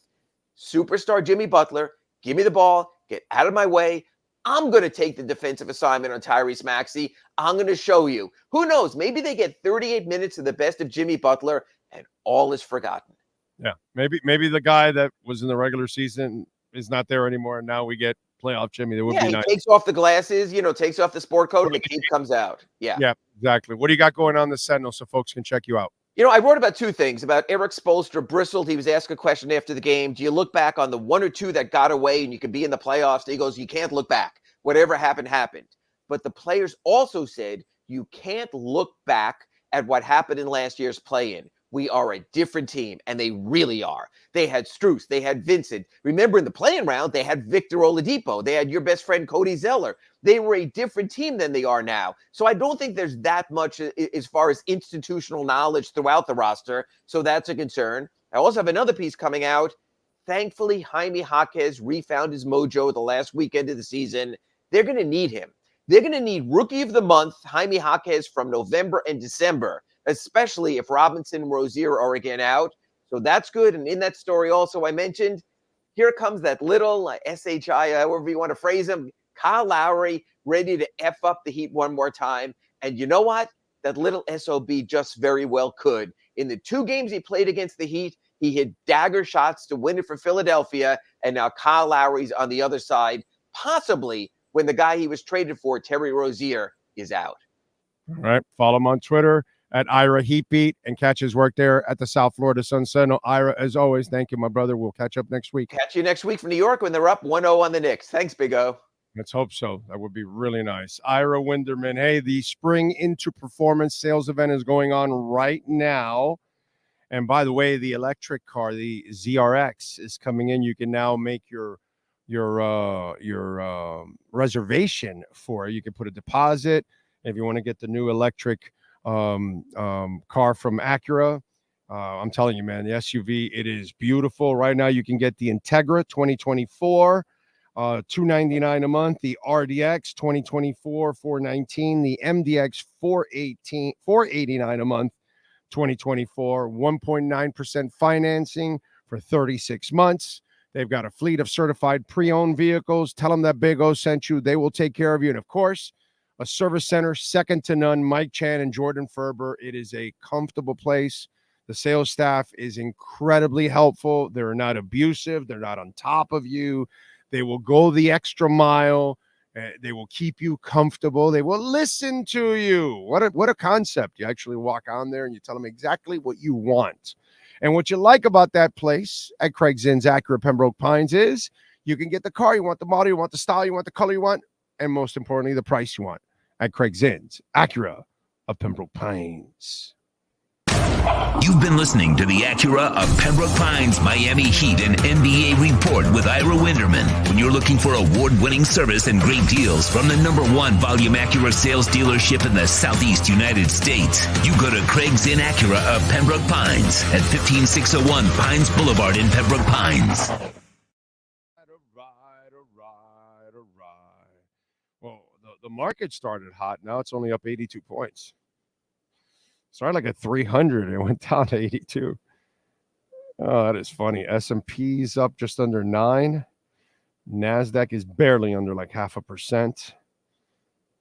Superstar Jimmy Butler, give me the ball, get out of my way. I'm going to take the defensive assignment on Tyrese Maxey. I'm going to show you. Who knows? Maybe they get 38 minutes of the best of Jimmy Butler, and all is forgotten. Yeah, maybe the guy that was in the regular season is not there anymore, and now we get playoff Jimmy. That would be nice. He takes off the glasses, takes off the sport coat, and the cape comes out. Yeah, exactly. What do you got going on the Sentinel so folks can check you out? I wrote about 2 things. About Eric Spoelstra bristled. He was asked a question after the game. Do you look back on the 1 or 2 that got away and you could be in the playoffs? He goes, you can't look back. Whatever happened, happened. But the players also said you can't look back at what happened in last year's play-in. We are a different team, and they really are. They had Strus. They had Vincent. Remember, in the play-in round, they had Victor Oladipo. They had your best friend, Cody Zeller. They were a different team than they are now. So I don't think there's that much as far as institutional knowledge throughout the roster. So that's a concern. I also have another piece coming out. Thankfully, Jaime Jaquez refound his mojo the last weekend of the season. They're going to need him. They're going to need Rookie of the Month, Jaime Jaquez, from November and December, especially if Robinson and Rozier are again out. So that's good. And in that story also I mentioned, here comes that little SHI, however you want to phrase him, Kyle Lowry, ready to F up the Heat one more time. And you know what? That little SOB just very well could. In the 2 games he played against the Heat, he hit dagger shots to win it for Philadelphia. And now Kyle Lowry's on the other side, possibly when the guy he was traded for, Terry Rozier, is out. All right. Follow him on Twitter at Ira Heatbeat and catch his work there at the South Florida Sun Sentinel. Ira, as always, thank you, my brother. We'll catch up next week. Catch you next week from New York when they're up 1-0 on the Knicks. Thanks, Big O. Let's hope so. That would be really nice. Ira Winderman. Hey, the Spring Into Performance sales event is going on right now. And by the way, the electric car, the ZRX, is coming in. You can now make your reservation for it. You can put a deposit if you want to get the new electric car from Acura. I'm telling you, man, the SUV, it is beautiful. Right now, you can get the Integra 2024, $299 a month. The RDX 2024, $419. The MDX 489 a month, 2024. 1.9% financing for 36 months. They've got a fleet of certified pre-owned vehicles. Tell them that Big O sent you. They will take care of you. And of course, a service center second to none. Mike Chan and Jordan Ferber. It is a comfortable place. The sales staff is incredibly helpful. They're not abusive. They're not on top of you. They will go the extra mile. They will keep you comfortable. They will listen to you. What a concept. You actually walk on there and you tell them exactly what you want. And what you like about that place at Craig Zinn's Acura Pembroke Pines is you can get the car you want, the model you want, the style you want, the color you want, and most importantly, the price you want at Craig Zinn's Acura of Pembroke Pines. You've been listening to the Acura of Pembroke Pines Miami Heat and NBA Report with Ira Winderman. When you're looking for award-winning service and great deals from the #1 volume Acura sales dealership in the Southeast United States, you go to Craig Zinn Acura of Pembroke Pines at 15601 Pines Boulevard in Pembroke Pines. All right. Well, the market started hot. Now it's only up 82 points. Started like at 300. It went down to 82. Oh, that is funny. S&P's up just under 9. NASDAQ is barely under like 0.5%.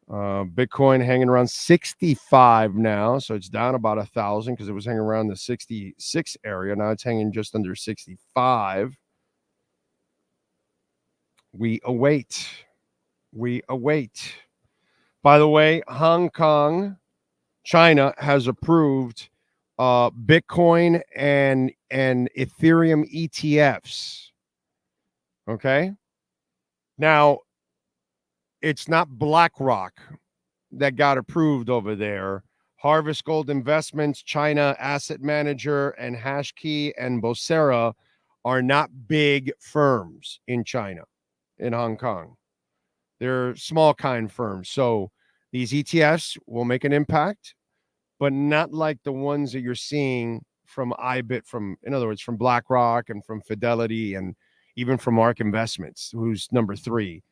Bitcoin hanging around 65 now. So it's down about 1,000 because it was hanging around the 66 area. Now it's hanging just under 65. We await. By the way, Hong Kong, China has approved Bitcoin and Ethereum ETFs. Okay. Now, it's not BlackRock that got approved over there. Harvest Gold Investments, China Asset Manager, and Hashkey and Bosera are not big firms in China, in Hong Kong. They're small kind firms. So these ETFs will make an impact, but not like the ones that you're seeing from IBIT, in other words, from BlackRock and from Fidelity and even from ARK Investments, who's number 3.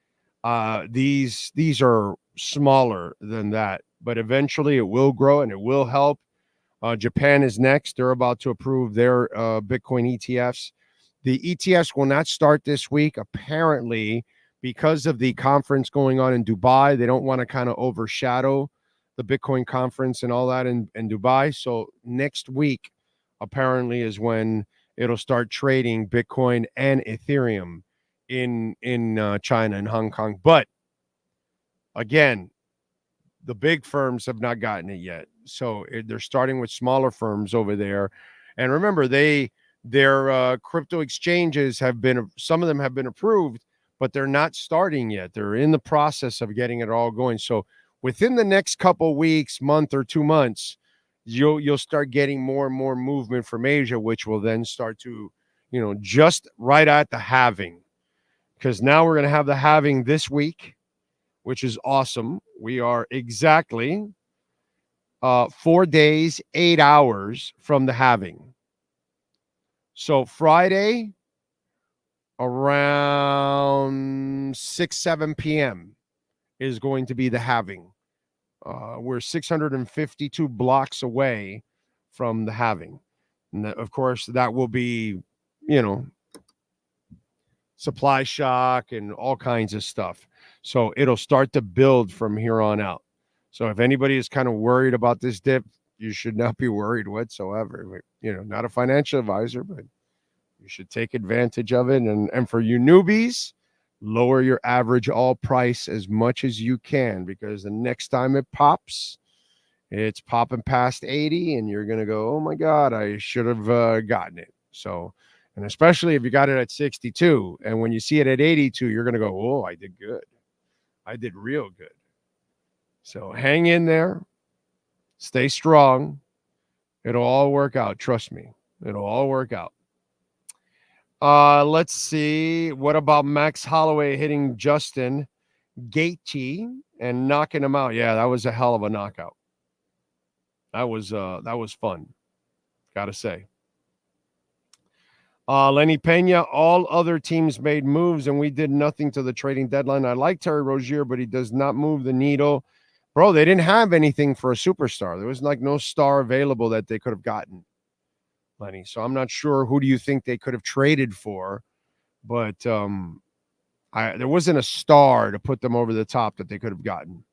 These are smaller than that, but eventually it will grow and it will help. Japan is next. They're about to approve their Bitcoin ETFs. The ETFs will not start this week, apparently, because of the conference going on in Dubai. They don't want to kind of overshadow the Bitcoin conference and all that in Dubai. So next week, apparently, is when it'll start trading Bitcoin and Ethereum in China and Hong Kong. But again, the big firms have not gotten it yet. So they're starting with smaller firms over there. And remember, their crypto exchanges some of them have been approved, but they're not starting yet. They're in the process of getting it all going. So within the next couple weeks, month or 2 months, you'll start getting more and more movement from Asia, which will then start to, just right at the halving. Because now we're going to have the halving this week, which is awesome. We are exactly 4 days, 8 hours from the halving. So Friday, around 6-7 p.m. is going to be the halving. We're 652 blocks away from the halving. And of course, that will be, supply shock and all kinds of stuff. So it'll start to build from here on out. So if anybody is kind of worried about this dip, you should not be worried whatsoever. Not a financial advisor, but you should take advantage of it. And for you newbies, lower your average all price as much as you can, because the next time it pops, it's popping past 80 and you're going to go, oh my God, I should have gotten it. So, and especially if you got it at 62, and when you see it at 82, you're going to go, oh, I did good. I did real good. So hang in there, stay strong. It'll all work out. Trust me. It'll all work out. Let's see. What about Max Holloway hitting Justin Gaethje and knocking him out? Yeah, that was a hell of a knockout. That was fun. Gotta say. Lenny Pena, all other teams made moves and we did nothing to the trading deadline. I like Terry Rozier, but he does not move the needle. Bro, they didn't have anything for a superstar. There was like no star available that they could have gotten, Lenny. So I'm not sure who do you think they could have traded for, but there wasn't a star to put them over the top that they could have gotten.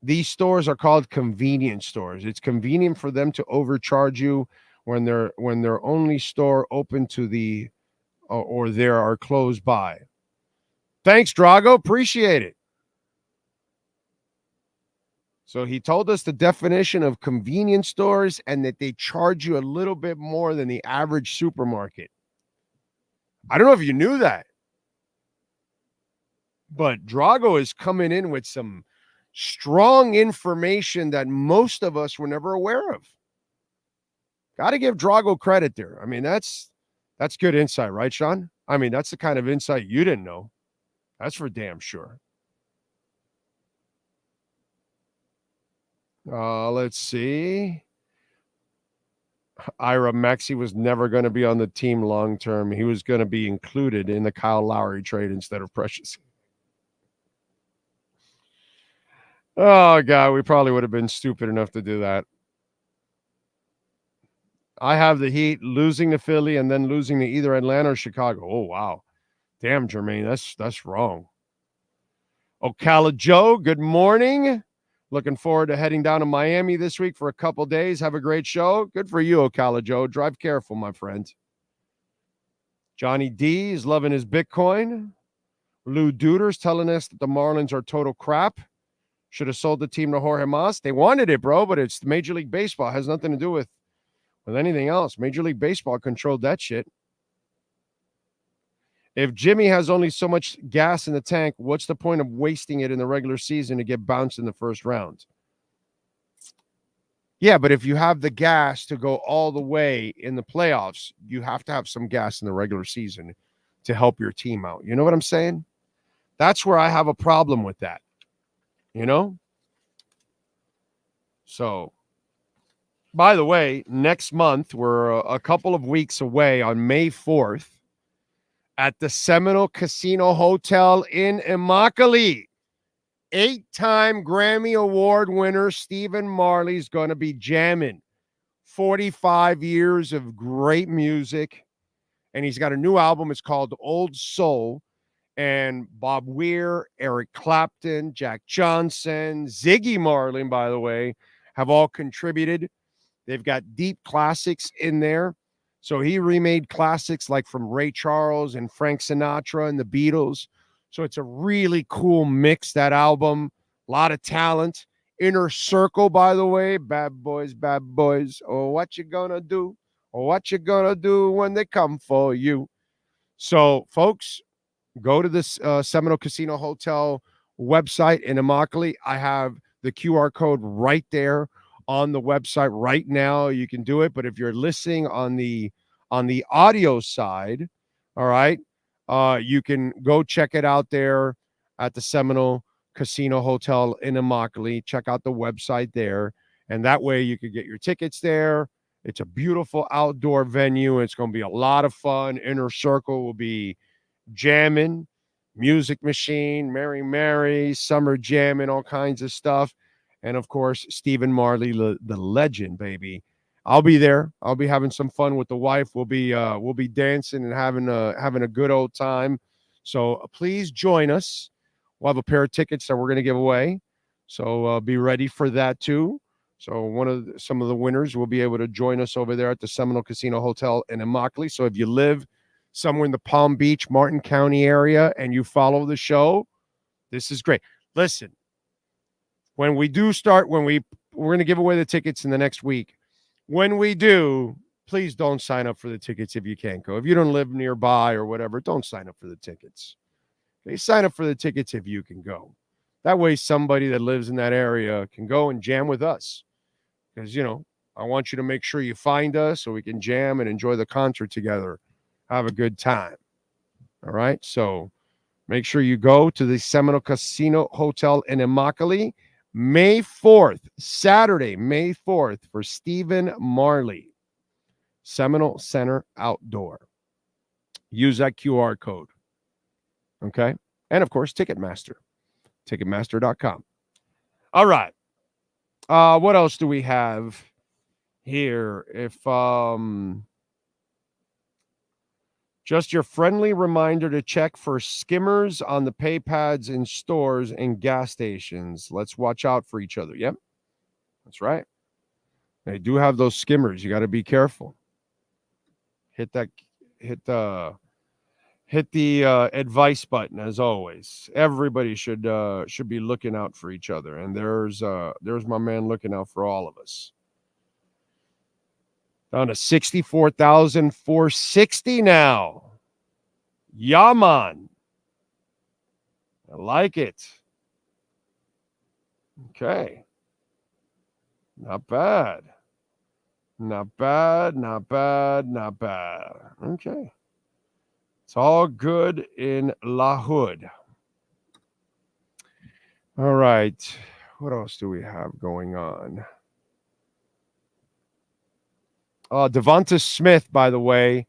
These stores are called convenience stores. It's convenient for them to overcharge you when their only store open to the or there are close by. Thanks, Drago. Appreciate it. So he told us the definition of convenience stores and that they charge you a little bit more than the average supermarket. I don't know if you knew that. But Drago is coming in with some strong information that most of us were never aware of. Got to give Drago credit there. I mean, that's good insight, right, Sean? I mean, that's the kind of insight you didn't know. That's for damn sure. Let's see. Ira Maxey was never going to be on the team long term. He was going to be included in the Kyle Lowry trade instead of Precious. Oh, God, we probably would have been stupid enough to do that. I have the Heat losing to Philly and then losing to either Atlanta or Chicago. Oh, wow. Damn, Jermaine, that's wrong. Ocala Joe, good morning. Looking forward to heading down to Miami this week for a couple days. Have a great show. Good for you, Ocala Joe. Drive careful, my friend. Johnny D is loving his Bitcoin. Lou Duder's telling us that the Marlins are total crap. Should have sold the team to Jorge Mas. They wanted it, bro, but it's Major League Baseball. It has nothing to do with anything else. Major League Baseball controlled that shit. If Jimmy has only so much gas in the tank, what's the point of wasting it in the regular season to get bounced in the first round? Yeah, but if you have the gas to go all the way in the playoffs, you have to have some gas in the regular season to help your team out. You know what I'm saying? That's where I have a problem with that. You know? So, by the way, next month, we're a couple of weeks away on May 4th at the Seminole Casino Hotel in Immokalee. 8-time Grammy Award winner Stephen Marley's going to be jamming. 45 years of great music. And he's got a new album. It's called Old Soul. And Bob Weir, Eric Clapton, Jack Johnson, Ziggy Marley, by the way, have all contributed. They've got deep classics in there. So he remade classics like from Ray Charles and Frank Sinatra and the Beatles. So it's a really cool mix, that album. A lot of talent. Inner Circle, by the way. Bad boys. Oh, what you gonna do? Oh, what you gonna do when they come for you? So, folks, go to this Seminole Casino Hotel website in Immokalee. I have the QR code right there on the website right now. You can do it, but if you're listening on the audio side, all right, you can go check it out there at the Seminole Casino Hotel in Immokalee. Check out the website there, and that way you could get your tickets there. It's a beautiful outdoor venue. It's going to be a lot of fun. Inner Circle will be jamming, Music Machine, Mary, Summer Jamming, all kinds of stuff. And, of course, Stephen Marley, the legend, baby. I'll be there. I'll be having some fun with the wife. We'll be dancing and having a good old time. So please join us. We'll have a pair of tickets that we're going to give away. So be ready for that too. So some of the winners will be able to join us over there at the Seminole Casino Hotel in Immokalee. So if you live somewhere in the Palm Beach, Martin County area, and you follow the show, this is great. Listen, when we do start, we're going to give away the tickets in the next week. When we do, please don't sign up for the tickets if you can't go. If you don't live nearby or whatever, don't sign up for the tickets. Okay, sign up for the tickets if you can go. That way somebody that lives in that area can go and jam with us. Because, I want you to make sure you find us so we can jam and enjoy the concert together. Have a good time. All right? So make sure you go to the Seminole Casino Hotel in Immokalee. May 4th, Saturday, May 4th, for Stephen Marley. Seminole Center Outdoor. Use that QR code. Okay? And, of course, Ticketmaster. Ticketmaster.com. All right. What else do we have here? If just your friendly reminder to check for skimmers on the pay pads in stores and gas stations. Let's watch out for each other. Yep, that's right. They do have those skimmers. You got to be careful. Hit hit the advice button as always. Everybody should be looking out for each other, and there's my man looking out for all of us. Down to 64,460 now. Yaman. I like it. Okay. Not bad. Not bad, not bad, not bad. Okay. It's all good in La Hood. All right. What else do we have going on? Devonta Smith, by the way,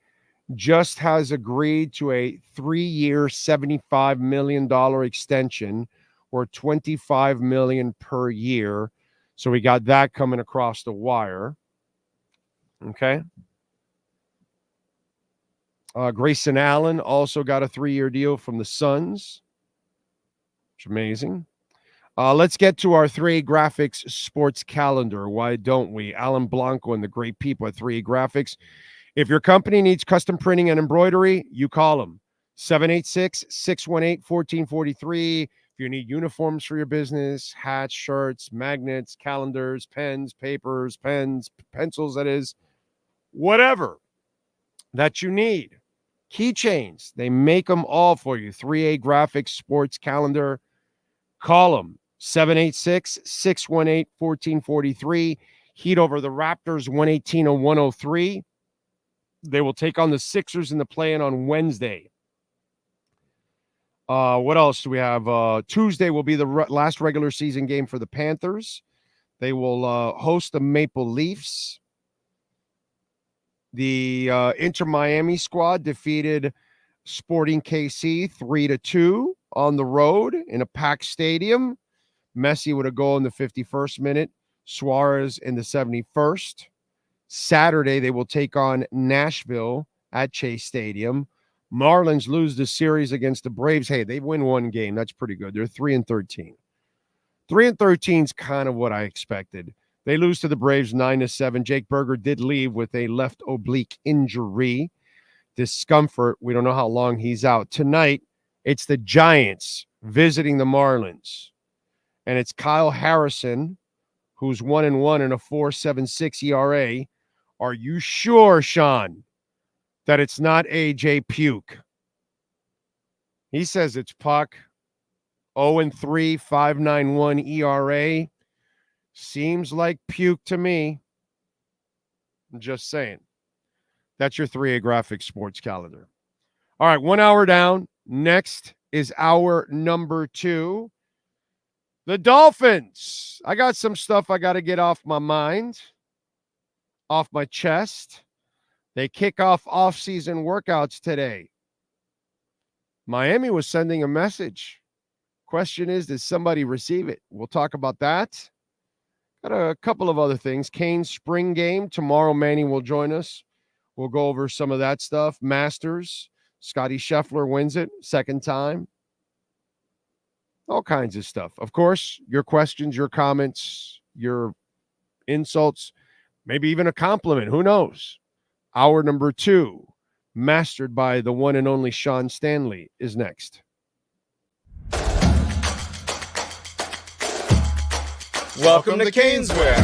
just has agreed to a 3-year, $75 million extension, or $25 million per year. So we got that coming across the wire. Okay. Grayson Allen also got a 3-year deal from the Suns. Which is amazing. Let's get to our 3A Graphics sports calendar. Why don't we? Alan Blanco and the great people at 3A Graphics. If your company needs custom printing and embroidery, you call them. 786-618-1443. If you need uniforms for your business, hats, shirts, magnets, calendars, pens, papers, pens, pencils, that is, whatever that you need. Keychains, they make them all for you. 3A Graphics sports calendar. Call them. 786-618-1443. Heat over the Raptors 118-103. They will take on the Sixers in the play-in on Wednesday. What else do we have? Tuesday will be the last regular season game for the Panthers. They will host the Maple Leafs. The Inter Miami squad defeated Sporting KC 3-2 on the road in a packed stadium. Messi with a goal in the 51st minute. Suarez in the 71st. Saturday, they will take on Nashville at Chase Stadium. Marlins lose the series against the Braves. Hey, they win one game. That's pretty good. They're 3-13. 3-13 is kind of what I expected. They lose to the Braves 9-7. Jake Berger did leave with a left oblique injury. Discomfort. We don't know how long he's out. Tonight, it's the Giants visiting the Marlins. And it's Kyle Harrison, who's 1-1 in a 4.76 ERA. Are you sure, Sean, that it's not AJ Puke? He says it's Puck. 0-3, 5.91 ERA. Seems like Puke to me. I'm just saying. That's your 3A Graphics sports calendar. All right, 1 hour down. Next is hour number 2. The Dolphins. I got some stuff I got to get off my mind, off my chest. They kick off off-season workouts today. Miami was sending a message. Question is, did somebody receive it? We'll talk about that. Got a couple of other things. Canes spring game. Tomorrow, Manny will join us. We'll go over some of that stuff. Masters. Scotty Scheffler wins it. Second time. All kinds of stuff. Of course, your questions, your comments, your insults, maybe even a compliment. Who knows? Hour number 2, mastered by the one and only Sean Stanley, is next. Welcome to Caneswear.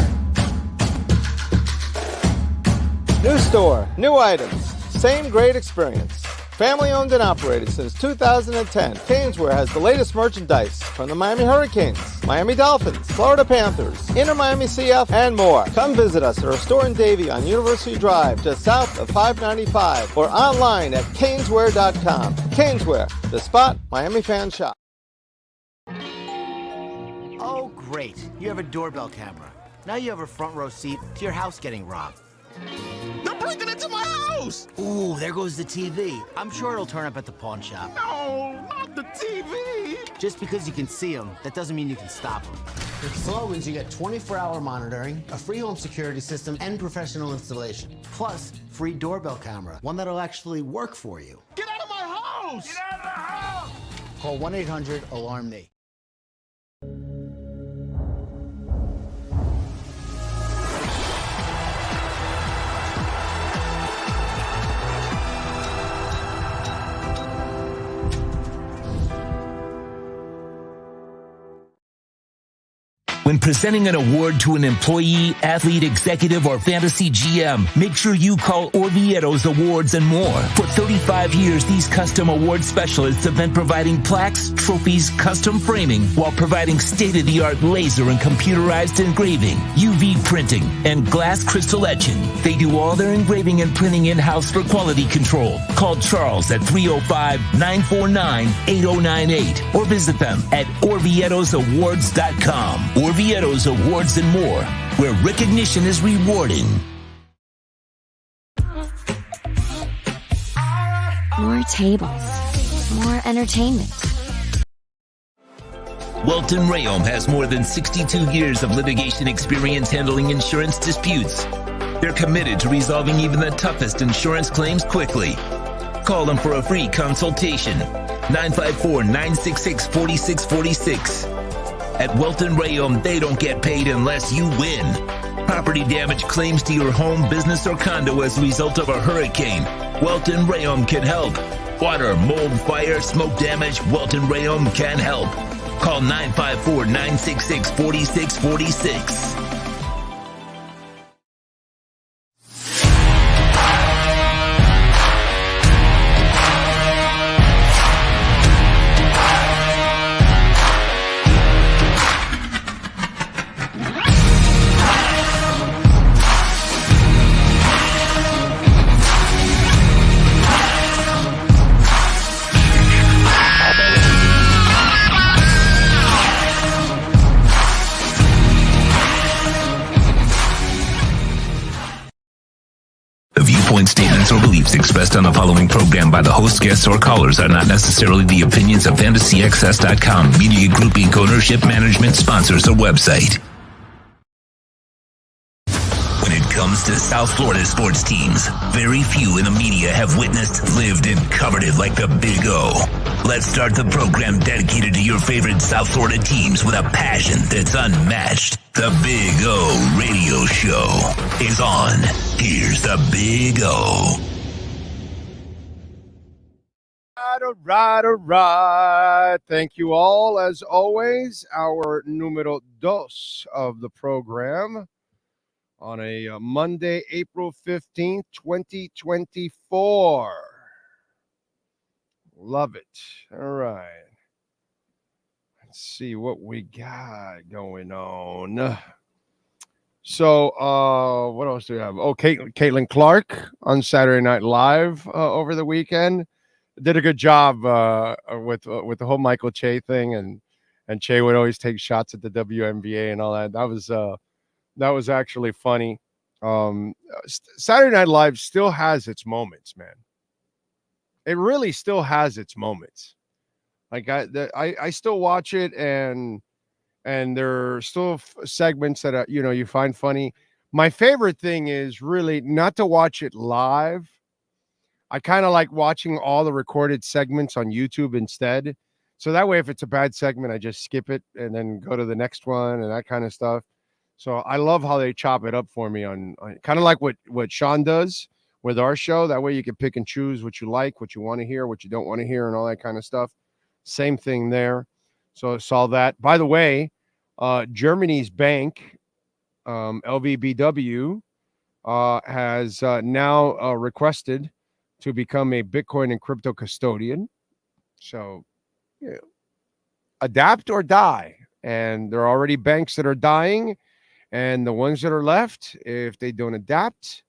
New store, new items, same great experience. Family owned and operated since 2010, Caneswear has the latest merchandise from the Miami Hurricanes, Miami Dolphins, Florida Panthers, Inter Miami CF, and more. Come visit us at our store in Davie on University Drive, just south of 595, or online at caneswear.com. Caneswear, the spot Miami fans shop. Oh, great. You have a doorbell camera. Now you have a front row seat to your house getting robbed. They're breaking into my house! Ooh, there goes the TV. I'm sure it'll turn up at the pawn shop. No, not the TV! Just because you can see them, that doesn't mean you can stop them. With Slogans, you get 24-hour monitoring, a free home security system, and professional installation. Plus, free doorbell camera, one that'll actually work for you. Get out of my house! Get out of the house! Call 1-800-ALARM-ME. When presenting an award to an employee, athlete, executive, or fantasy GM, make sure you call Orvietos Awards and More. For 35 years, these custom award specialists have been providing plaques, trophies, custom framing, while providing state-of-the-art laser and computerized engraving, UV printing, and glass crystal etching. They do all their engraving and printing in-house for quality control. Call Charles at 305-949-8098 or visit them at orvietosawards.com. Orvietos Awards and More, where recognition is rewarding. More tables. More entertainment. Welton Rayom has more than 62 years of litigation experience handling insurance disputes. They're committed to resolving even the toughest insurance claims quickly. Call them for a free consultation. 954-966-4646. At Welton Rayom, they don't get paid unless you win. Property damage claims to your home, business, or condo as a result of a hurricane. Welton Rayom can help. Water, mold, fire, smoke damage, Welton Rayom can help. Call 954-966-4646. Statements or beliefs expressed on the following program by the host, guests, or callers are not necessarily the opinions of FantasyXS.com, Media Group Inc., ownership, management, sponsors, or website. When it comes to South Florida sports teams, very few in the media have witnessed, lived, and covered it like the Big O. Let's start the program dedicated to your favorite South Florida teams with a passion that's unmatched. The Big O Radio Show is on. Here's the Big O. All right. Thank you all, as always. Our numero dos of the program on a Monday, April 15th, 2024. Love it. All right. Let's see what we got going on. So, what else do we have? Oh, Caitlin Clark on Saturday Night Live over the weekend did a good job with the whole Michael Che thing, and Che would always take shots at the WNBA and all that. That was actually funny. Saturday Night Live still has its moments, man. It really still has its moments. Like I still watch it, and there are still segments that you find funny. My favorite thing is really not to watch it live. I kind of like watching all the recorded segments on YouTube instead. So that way, if it's a bad segment, I just skip it and then go to the next one and that kind of stuff. So I love how they chop it up for me on kind of like what Sean does with our show. That way you can pick and choose what you like, what you want to hear, what you don't want to hear, and all that kind of stuff. Same thing there. So I saw that. By the way, Germany's bank, LVBW, has now requested to become a Bitcoin and crypto custodian. So, adapt or die. And there are already banks that are dying. And the ones that are left, if they don't adapt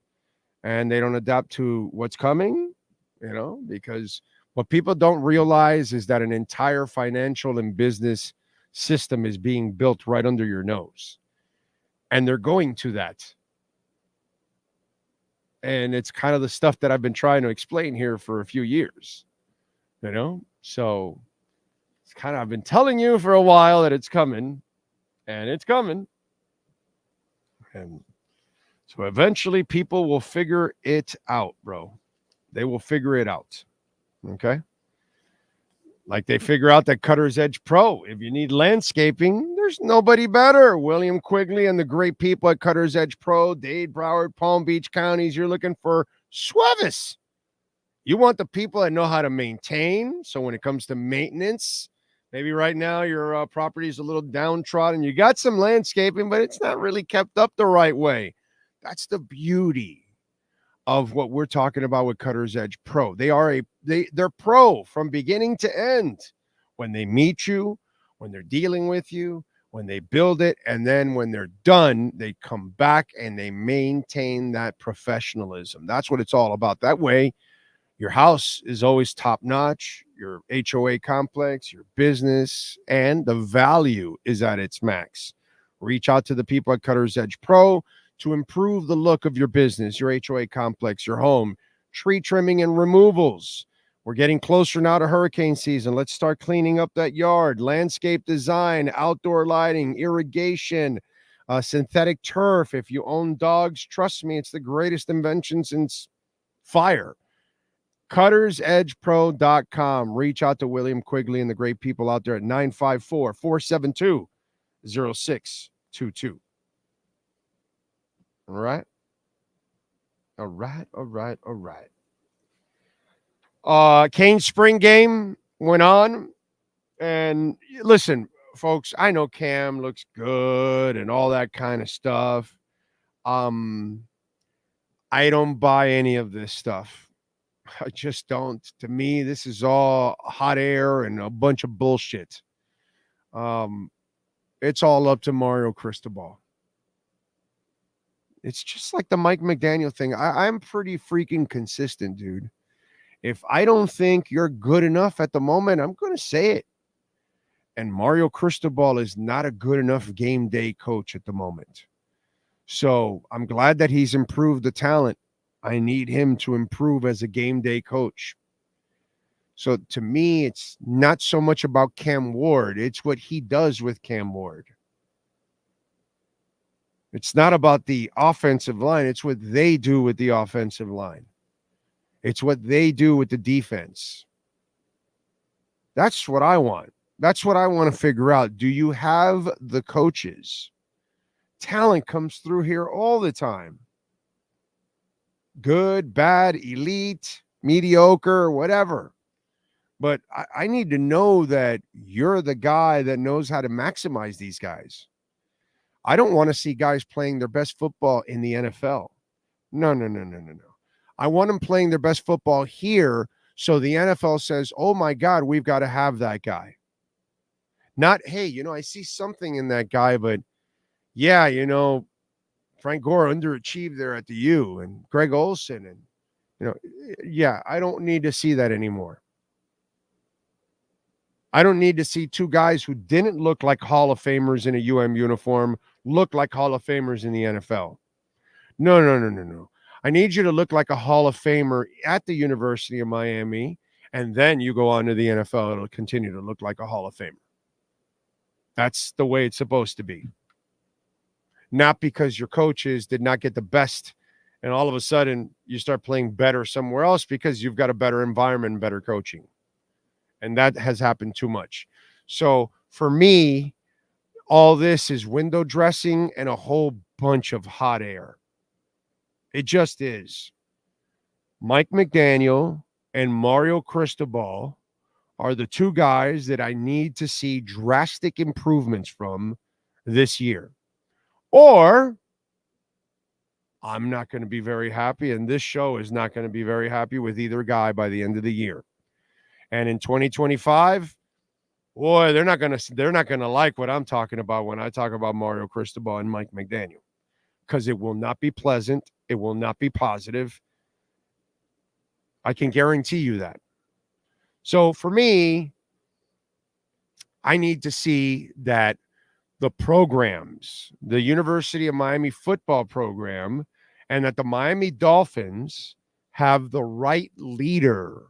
and they don't adapt to what's coming, because what people don't realize is that an entire financial and business system is being built right under your nose. And they're going to that. And it's kind of the stuff that I've been trying to explain here for a few years, So it's kind of, I've been telling you for a while that it's coming, and it's coming. And so eventually people will figure it out, bro. They will figure it out. Okay. Like they figure out that Cutter's Edge Pro, if you need landscaping, there's nobody better. William Quigley and the great people at Cutter's Edge Pro, Dade, Broward, Palm Beach counties. You're looking for Suavis. You want the people that know how to maintain. So when it comes to maintenance, Maybe right now your property is a little downtrodden. You got some landscaping, but it's not really kept up the right way. That's the beauty of what we're talking about with Cutter's Edge Pro. They're pro from beginning to end. When they meet you, when they're dealing with you, when they build it, and then when they're done, they come back and they maintain that professionalism. That's what it's all about. That way, your house is always top notch, your HOA complex, your business, and the value is at its max. Reach out to the people at Cutter's Edge Pro to improve the look of your business, your HOA complex, your home, tree trimming and removals. We're getting closer now to hurricane season. Let's start cleaning up that yard. Landscape design, outdoor lighting, irrigation, synthetic turf. If you own dogs, trust me, it's the greatest invention since fire. CuttersEdgePro.com. Reach out to William Quigley and the great people out there at 954-472-0622. All right. Kane's spring game went on. And listen, folks, I know Cam looks good and all that kind of stuff. I don't buy any of this stuff. I just don't. To me, this is all hot air and a bunch of bullshit. It's all up to Mario Cristobal. It's just like the Mike McDaniel thing. I'm pretty freaking consistent, dude. If I don't think you're good enough at the moment, I'm going to say it. And Mario Cristobal is not a good enough game day coach at the moment. So I'm glad that he's improved the talent. I need him to improve as a game day coach. So to me, it's not so much about Cam Ward. It's what he does with Cam Ward. It's not about the offensive line. It's what they do with the offensive line. It's what they do with the defense. That's what I want. That's what I want to figure out. Do you have the coaches? Talent comes through here all the time. Good, bad, elite, mediocre, whatever. But I need to know that you're the guy that knows how to maximize these guys. I don't want to see guys playing their best football in the NFL. No. I want them playing their best football here so the NFL says, oh, my God, we've got to have that guy. Not, hey, I see something in that guy, but, yeah, Frank Gore underachieved there at the U and Greg Olsen. And, yeah, I don't need to see that anymore. I don't need to see two guys who didn't look like Hall of Famers in a uniform look like Hall of Famers in the NFL. No. I need you to look like a Hall of Famer at the University of Miami, and then you go on to the NFL. It'll continue to look like a Hall of Famer. That's the way it's supposed to be. Not because your coaches did not get the best, and all of a sudden you start playing better somewhere else because you've got a better environment and better coaching. And that has happened too much. So for me, all this is window dressing and a whole bunch of hot air. It just is. Mike McDaniel and Mario Cristobal are the two guys that I need to see drastic improvements from this year. Or I'm not going to be very happy, and this show is not going to be very happy with either guy by the end of the year. And in 2025, boy, they're not going to like what I'm talking about when I talk about Mario Cristobal and Mike McDaniel, because it will not be pleasant. It will not be positive. I can guarantee you that. So for me, I need to see that the programs, the University of Miami football program, and that the Miami Dolphins have the right leader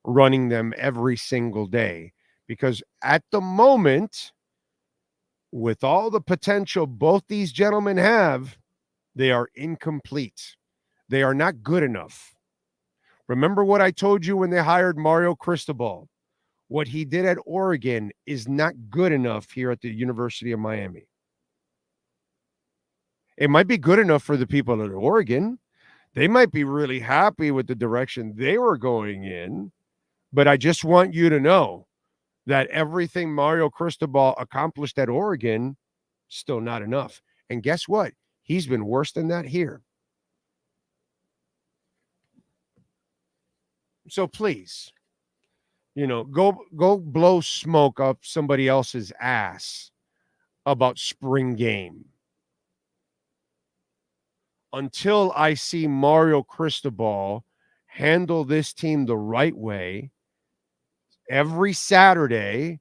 running them every single day. Because at the moment, with all the potential both these gentlemen have, they are incomplete. They are not good enough. Remember what I told you when they hired Mario Cristobal. What he did at Oregon is not good enough here at the University of Miami. It might be good enough for the people at Oregon. They might be really happy with the direction they were going in. But I just want you to know that everything Mario Cristobal accomplished at Oregon, still not enough. And guess what? He's been worse than that here. So please, go blow smoke up somebody else's ass about spring game. Until I see Mario Cristobal handle this team the right way, every Saturday,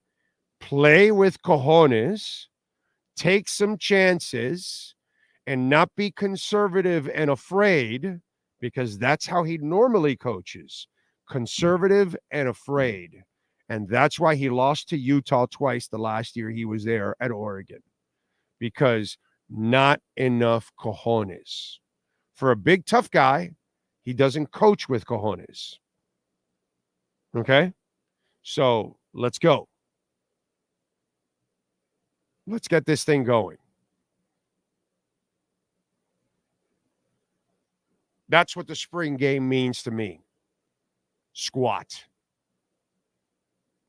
play with cojones, take some chances, and not be conservative and afraid, because that's how he normally coaches. Conservative and afraid. And that's why he lost to Utah twice the last year he was there at Oregon. Because not enough cojones. For a big, tough guy, he doesn't coach with cojones. Okay? So, let's go. Let's get this thing going. That's what the spring game means to me. Squat.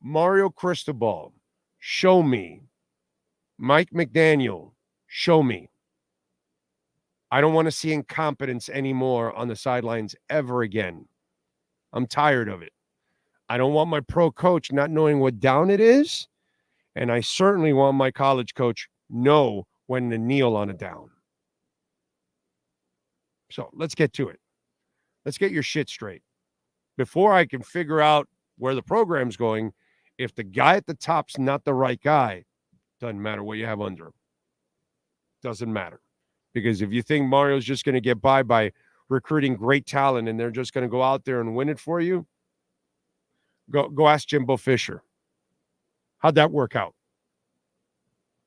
Mario Cristobal, show me. Mike McDaniel, show me. I don't want to see incompetence anymore on the sidelines ever again. I'm tired of it. I don't want my pro coach not knowing what down it is, and I certainly want my college coach know when to kneel on a down. So let's get to it. Let's get your shit straight. Before I can figure out where the program's going, if the guy at the top's not the right guy, doesn't matter what you have under him. Doesn't matter. Because if you think Mario's just going to get by recruiting great talent and they're just going to go out there and win it for you, go ask Jimbo Fisher. How'd that work out?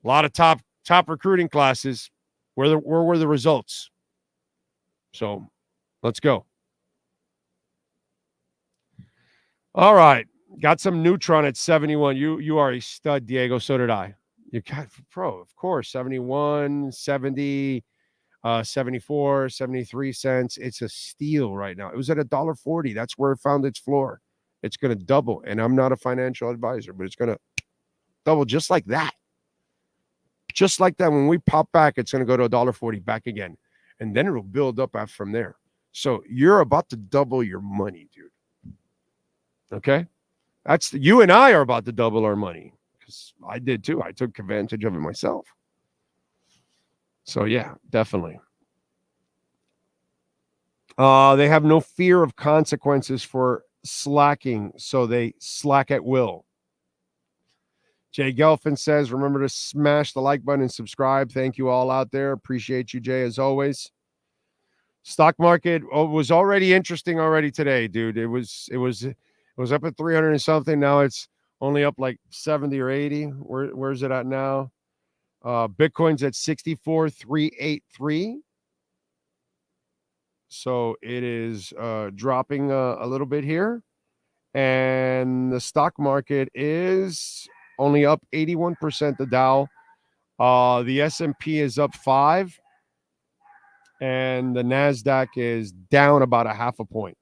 A lot of top recruiting classes. Where were the results? So let's go. All right. Got some Neutron at 71. You are a stud, Diego. So did I. You got pro, of course. 71, 70, 74, 73 cents. It's a steal right now. It was at $1.40. That's where it found its floor. It's going to double. And I'm not a financial advisor, but it's going to double just like that. Just like that. When we pop back, it's going to go to $1.40 back again. And then it'll build up from there. So you're about to double your money, dude. Okay? You and I are about to double our money. Because I did too. I took advantage of it myself. So yeah, definitely. They have no fear of consequences for slacking, so they slack at will. Jay Gelfin says, remember to smash the like button and subscribe. Thank you all out there. Appreciate you, Jay, as always. Stock market was already interesting today, dude. It was up at 300 and something. Now it's only up like 70 or 80. Where's it at now? Bitcoin's at 64,383. So it is dropping a little bit here. And the stock market is only up 81%, the Dow. The S&P is up 5. And the NASDAQ is down about a half a point.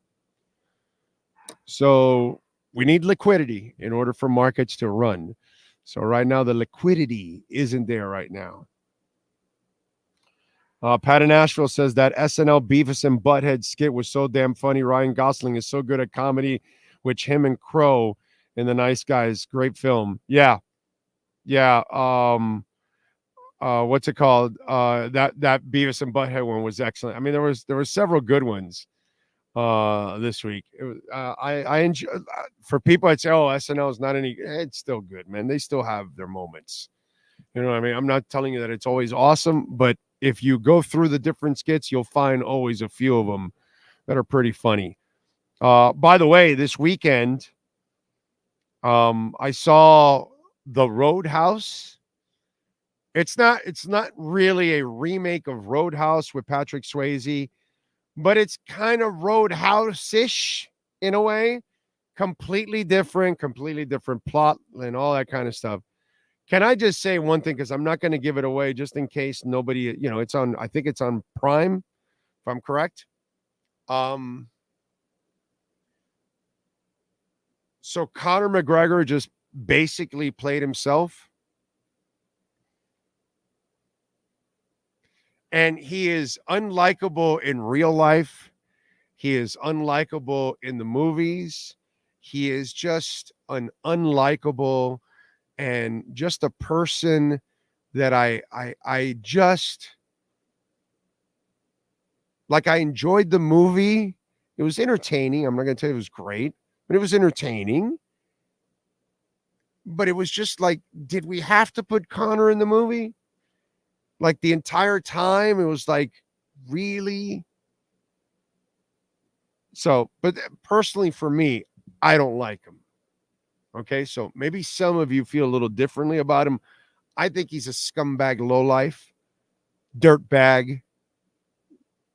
So we need liquidity in order for markets to run. So right now, the liquidity isn't there right now. Pat in Nashville says that SNL Beavis and Butthead skit was so damn funny. Ryan Gosling is so good at comedy, which him and Crow in The Nice Guys, great film. Yeah. What's it called? That Beavis and Butthead one was excellent. I mean, there were several good ones this week. I enjoy, for people I'd say, oh, SNL is not any. It's still good, man. They still have their moments. You know what I mean? I'm not telling you that it's always awesome, but if you go through the different skits, you'll find always a few of them that are pretty funny. By the way, this weekend, I saw The Roadhouse. It's not really a remake of Roadhouse with Patrick Swayze, but it's kind of Roadhouse-ish in a way. Completely different plot and all that kind of stuff. Can I just say one thing? Because I'm not going to give it away just in case nobody, it's on, I think it's on Prime, if I'm correct. So Conor McGregor just basically played himself. And he is unlikable in real life. He is unlikable in the movies. He is just an unlikable and just a person that I just like. I enjoyed the movie. It was entertaining. I'm not going to tell you it was great, but it was entertaining. But it was just like, did we have to put Connor in the movie? Like the entire time, it was like, really? So, but personally for me, I don't like him. Okay, so maybe some of you feel a little differently about him. I think he's a scumbag lowlife, dirtbag,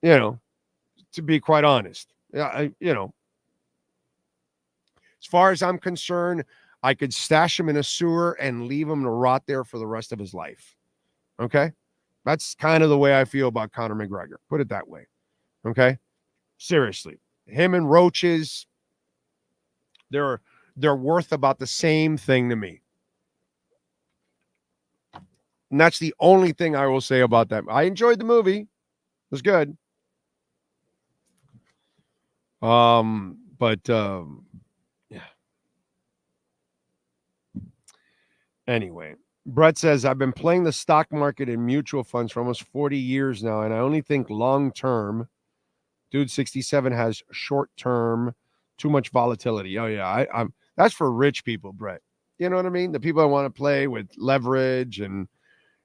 to be quite honest. As far as I'm concerned, I could stash him in a sewer and leave him to rot there for the rest of his life. Okay? That's kind of the way I feel about Conor McGregor. Put it that way. Okay? Seriously. Him and Roaches, they're worth about the same thing to me. And that's the only thing I will say about that. I enjoyed the movie. It was good. Yeah. Anyway, Brett says, I've been playing the stock market and mutual funds for almost 40 years now, and I only think long term. Dude 67 has short term, too much volatility. Oh yeah, I'm that's for rich people, Brett. You know what I mean? The people that want to play with leverage and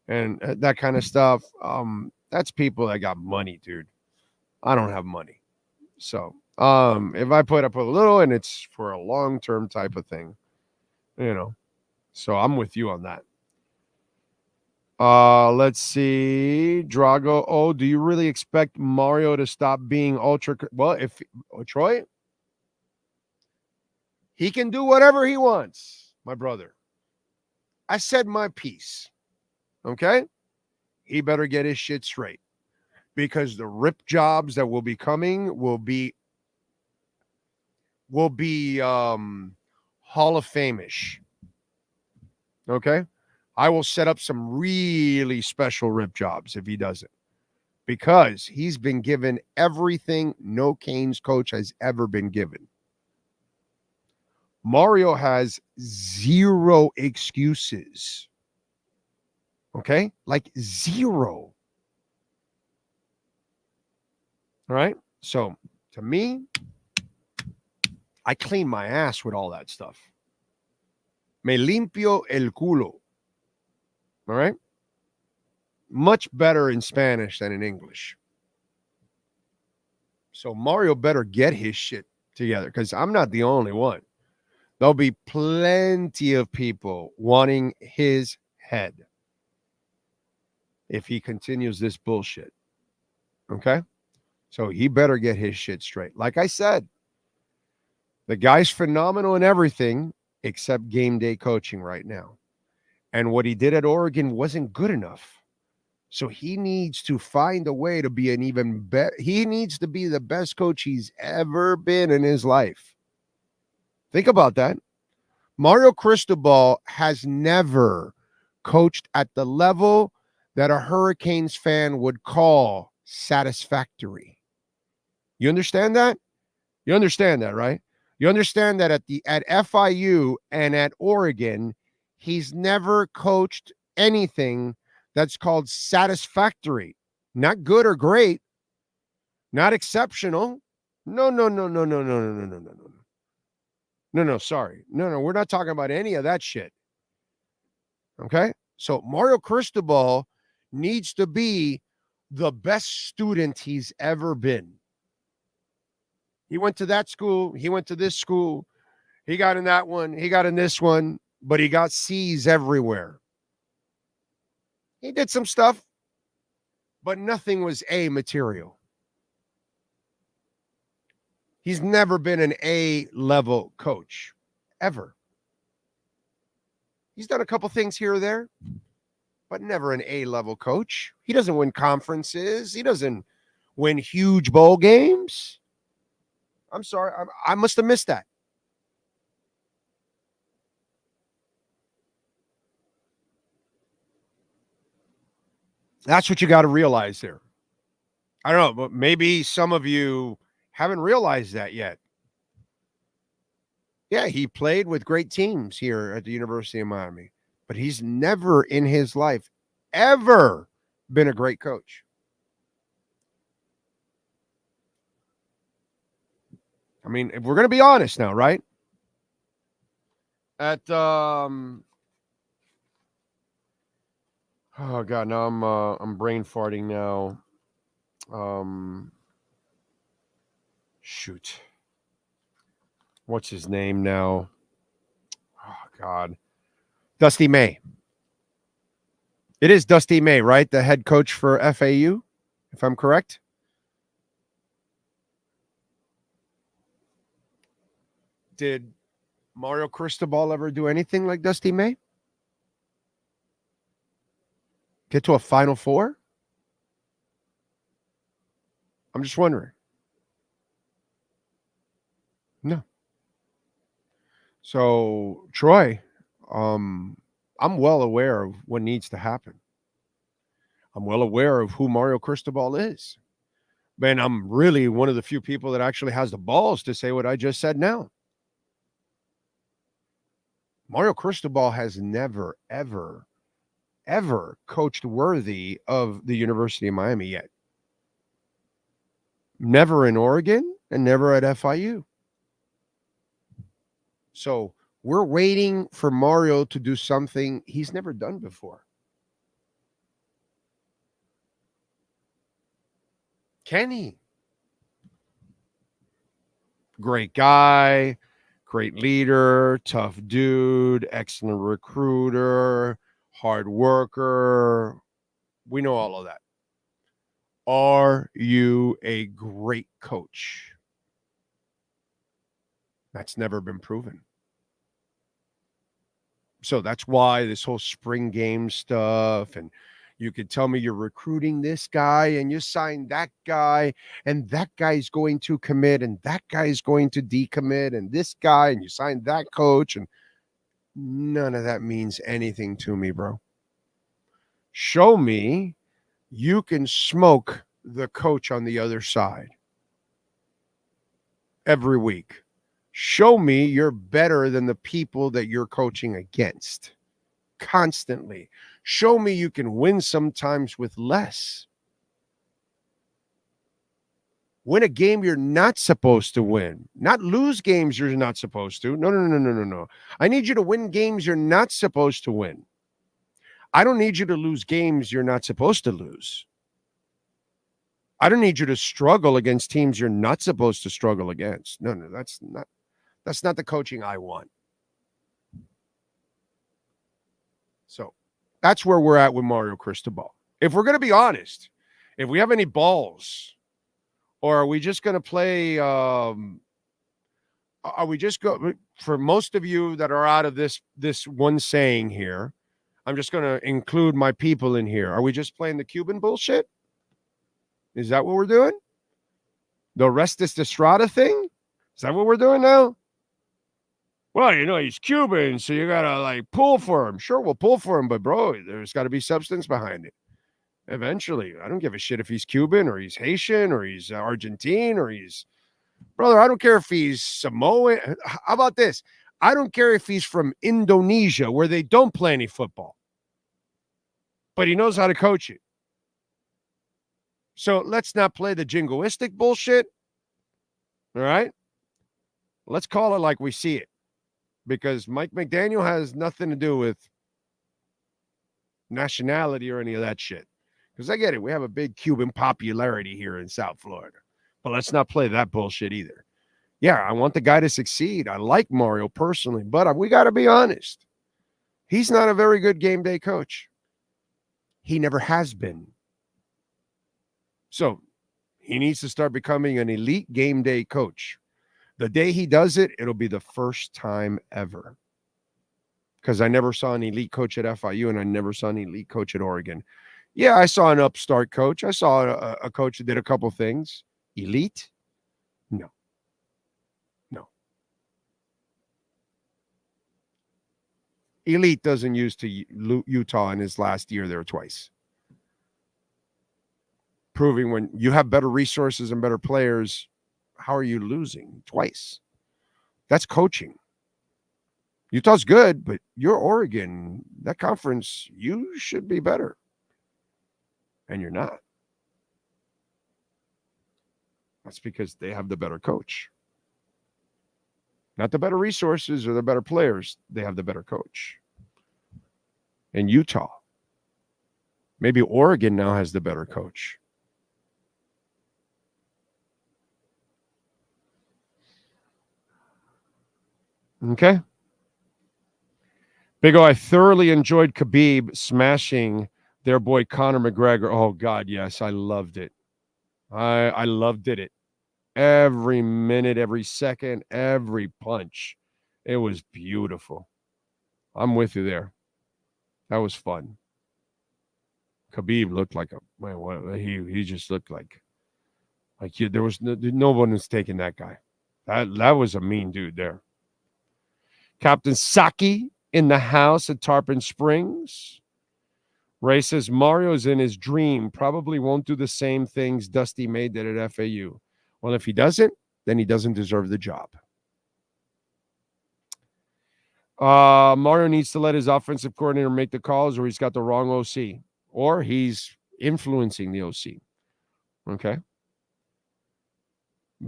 that kind of stuff. That's people that got money, dude. I don't have money. So if I put up a little and it's for a long-term type of thing, so I'm with you on that. Let's see. Drago. Oh, do you really expect Mario to stop being ultra? Well, if Troy, he can do whatever he wants, my brother. I said my piece. Okay? He better get his shit straight, because the rip jobs that will be coming will be Hall of Fame-ish. Okay? I will set up some really special rip jobs if he doesn't, because he's been given everything no Canes coach has ever been given. Mario has zero excuses. Okay? Like zero. All right? So, to me, I clean my ass with all that stuff. Me limpio el culo. All right? Much better in Spanish than in English. So Mario better get his shit together, because I'm not the only one. There'll be plenty of people wanting his head if he continues this bullshit. Okay? So he better get his shit straight. Like I said, the guy's phenomenal in everything except game day coaching right now. And what he did at Oregon wasn't good enough. So he needs to find a way to be an even better. He needs to be the best coach he's ever been in his life. Think about that. Mario Cristobal has never coached at the level that a Hurricanes fan would call satisfactory. You understand that? You understand that, right? You understand that at FIU and at Oregon, he's never coached anything that's called satisfactory. Not good or great. Not exceptional. No. No, sorry. No, we're not talking about any of that shit. Okay? So Mario Cristobal needs to be the best student he's ever been. He went to that school. He went to this school. He got in that one. He got in this one. But he got C's everywhere. He did some stuff, but nothing was A material. He's never been an A-level coach, ever. He's done a couple things here or there, but never an A-level coach. He doesn't win conferences. He doesn't win huge bowl games. I'm sorry. I must have missed that. That's what you got to realize there. I don't know, but maybe some of you haven't realized that yet. Yeah, he played with great teams here at the University of Miami, but he's never in his life ever been a great coach. I mean, if we're going to be honest now, right? At oh god, now I'm brain farting now. Shoot. What's his name now? Oh god. Dusty May. It is Dusty May, right? The head coach for FAU, if I'm correct. Did Mario Cristobal ever do anything like Dusty May? Get to a Final Four? I'm just wondering. No. So, Troy, I'm well aware of what needs to happen. I'm well aware of who Mario Cristobal is. Man, I'm really one of the few people that actually has the balls to say what I just said now. Mario Cristobal has never, ever, ever coached worthy of the University of Miami yet. Never in Oregon and never at FIU. So we're waiting for Mario to do something he's never done before. Can he? Great guy, great leader, tough dude, excellent recruiter, hard worker. We know all of that. Are you a great coach? That's never been proven. So that's why this whole spring game stuff, and you could tell me you're recruiting this guy and you sign that guy and that guy's going to commit and that guy's going to decommit and this guy and you sign that coach, and none of that means anything to me, bro. Show me you can smoke the coach on the other side every week. Show me you're better than the people that you're coaching against constantly. Show me you can win sometimes with less. Win a game you're not supposed to win. Not lose games you're not supposed to. No. I need you to win games you're not supposed to win. I don't need you to lose games you're not supposed to lose. I don't need you to struggle against teams you're not supposed to struggle against. No, that's not the coaching I want. So that's where we're at with Mario Cristobal. If we're going to be honest, if we have any balls, or are we just going to play, are we just go for most of you that are out of this one saying here, I'm just going to include my people in here. Are we just playing the Cuban bullshit? Is that what we're doing? The Orestes Estrada thing? Is that what we're doing now? Well, he's Cuban, so you got to pull for him. Sure, we'll pull for him, but bro, there's got to be substance behind it. Eventually, I don't give a shit if he's Cuban or he's Haitian or he's Argentine or brother, I don't care if he's Samoan. How about this? I don't care if he's from Indonesia where they don't play any football, but he knows how to coach it. So let's not play the jingoistic bullshit. All right? Let's call it like we see it. Because Mike McDaniel has nothing to do with nationality or any of that shit. Because I get it. We have a big Cuban popularity here in South Florida. But let's not play that bullshit either. Yeah, I want the guy to succeed. I like Mario personally, but we got to be honest. He's not a very good game day coach. He never has been. So he needs to start becoming an elite game day coach. The day he does it, it'll be the first time ever. Because I never saw an elite coach at FIU and I never saw an elite coach at Oregon. Yeah, I saw an upstart coach. I saw a coach that did a couple things. Elite? No. Elite doesn't use to Utah in his last year there twice. proving when you have better resources and better players, how are you losing twice? That's coaching. Utah's good, but you're Oregon. That conference, you should be better. And you're not. That's because they have the better coach. Not the better resources or the better players. They have the better coach. And Utah. Maybe Oregon now has the better coach. Okay. Big O, I thoroughly enjoyed Khabib smashing their boy Conor McGregor. Oh, God, yes. I loved it. I loved it. Every minute, every second, every punch. It was beautiful. I'm with you there. That was fun. Khabib looked like a man. What he just looked like there was no one was taking that guy. That was a mean dude there. Captain Saki in the house at Tarpon Springs. Ray says Mario's in his dream. Probably won't do the same things Dusty May did at FAU. Well, if he doesn't, then he doesn't deserve the job. Mario needs to let his offensive coordinator make the calls, or he's got the wrong OC, or he's influencing the OC. Okay.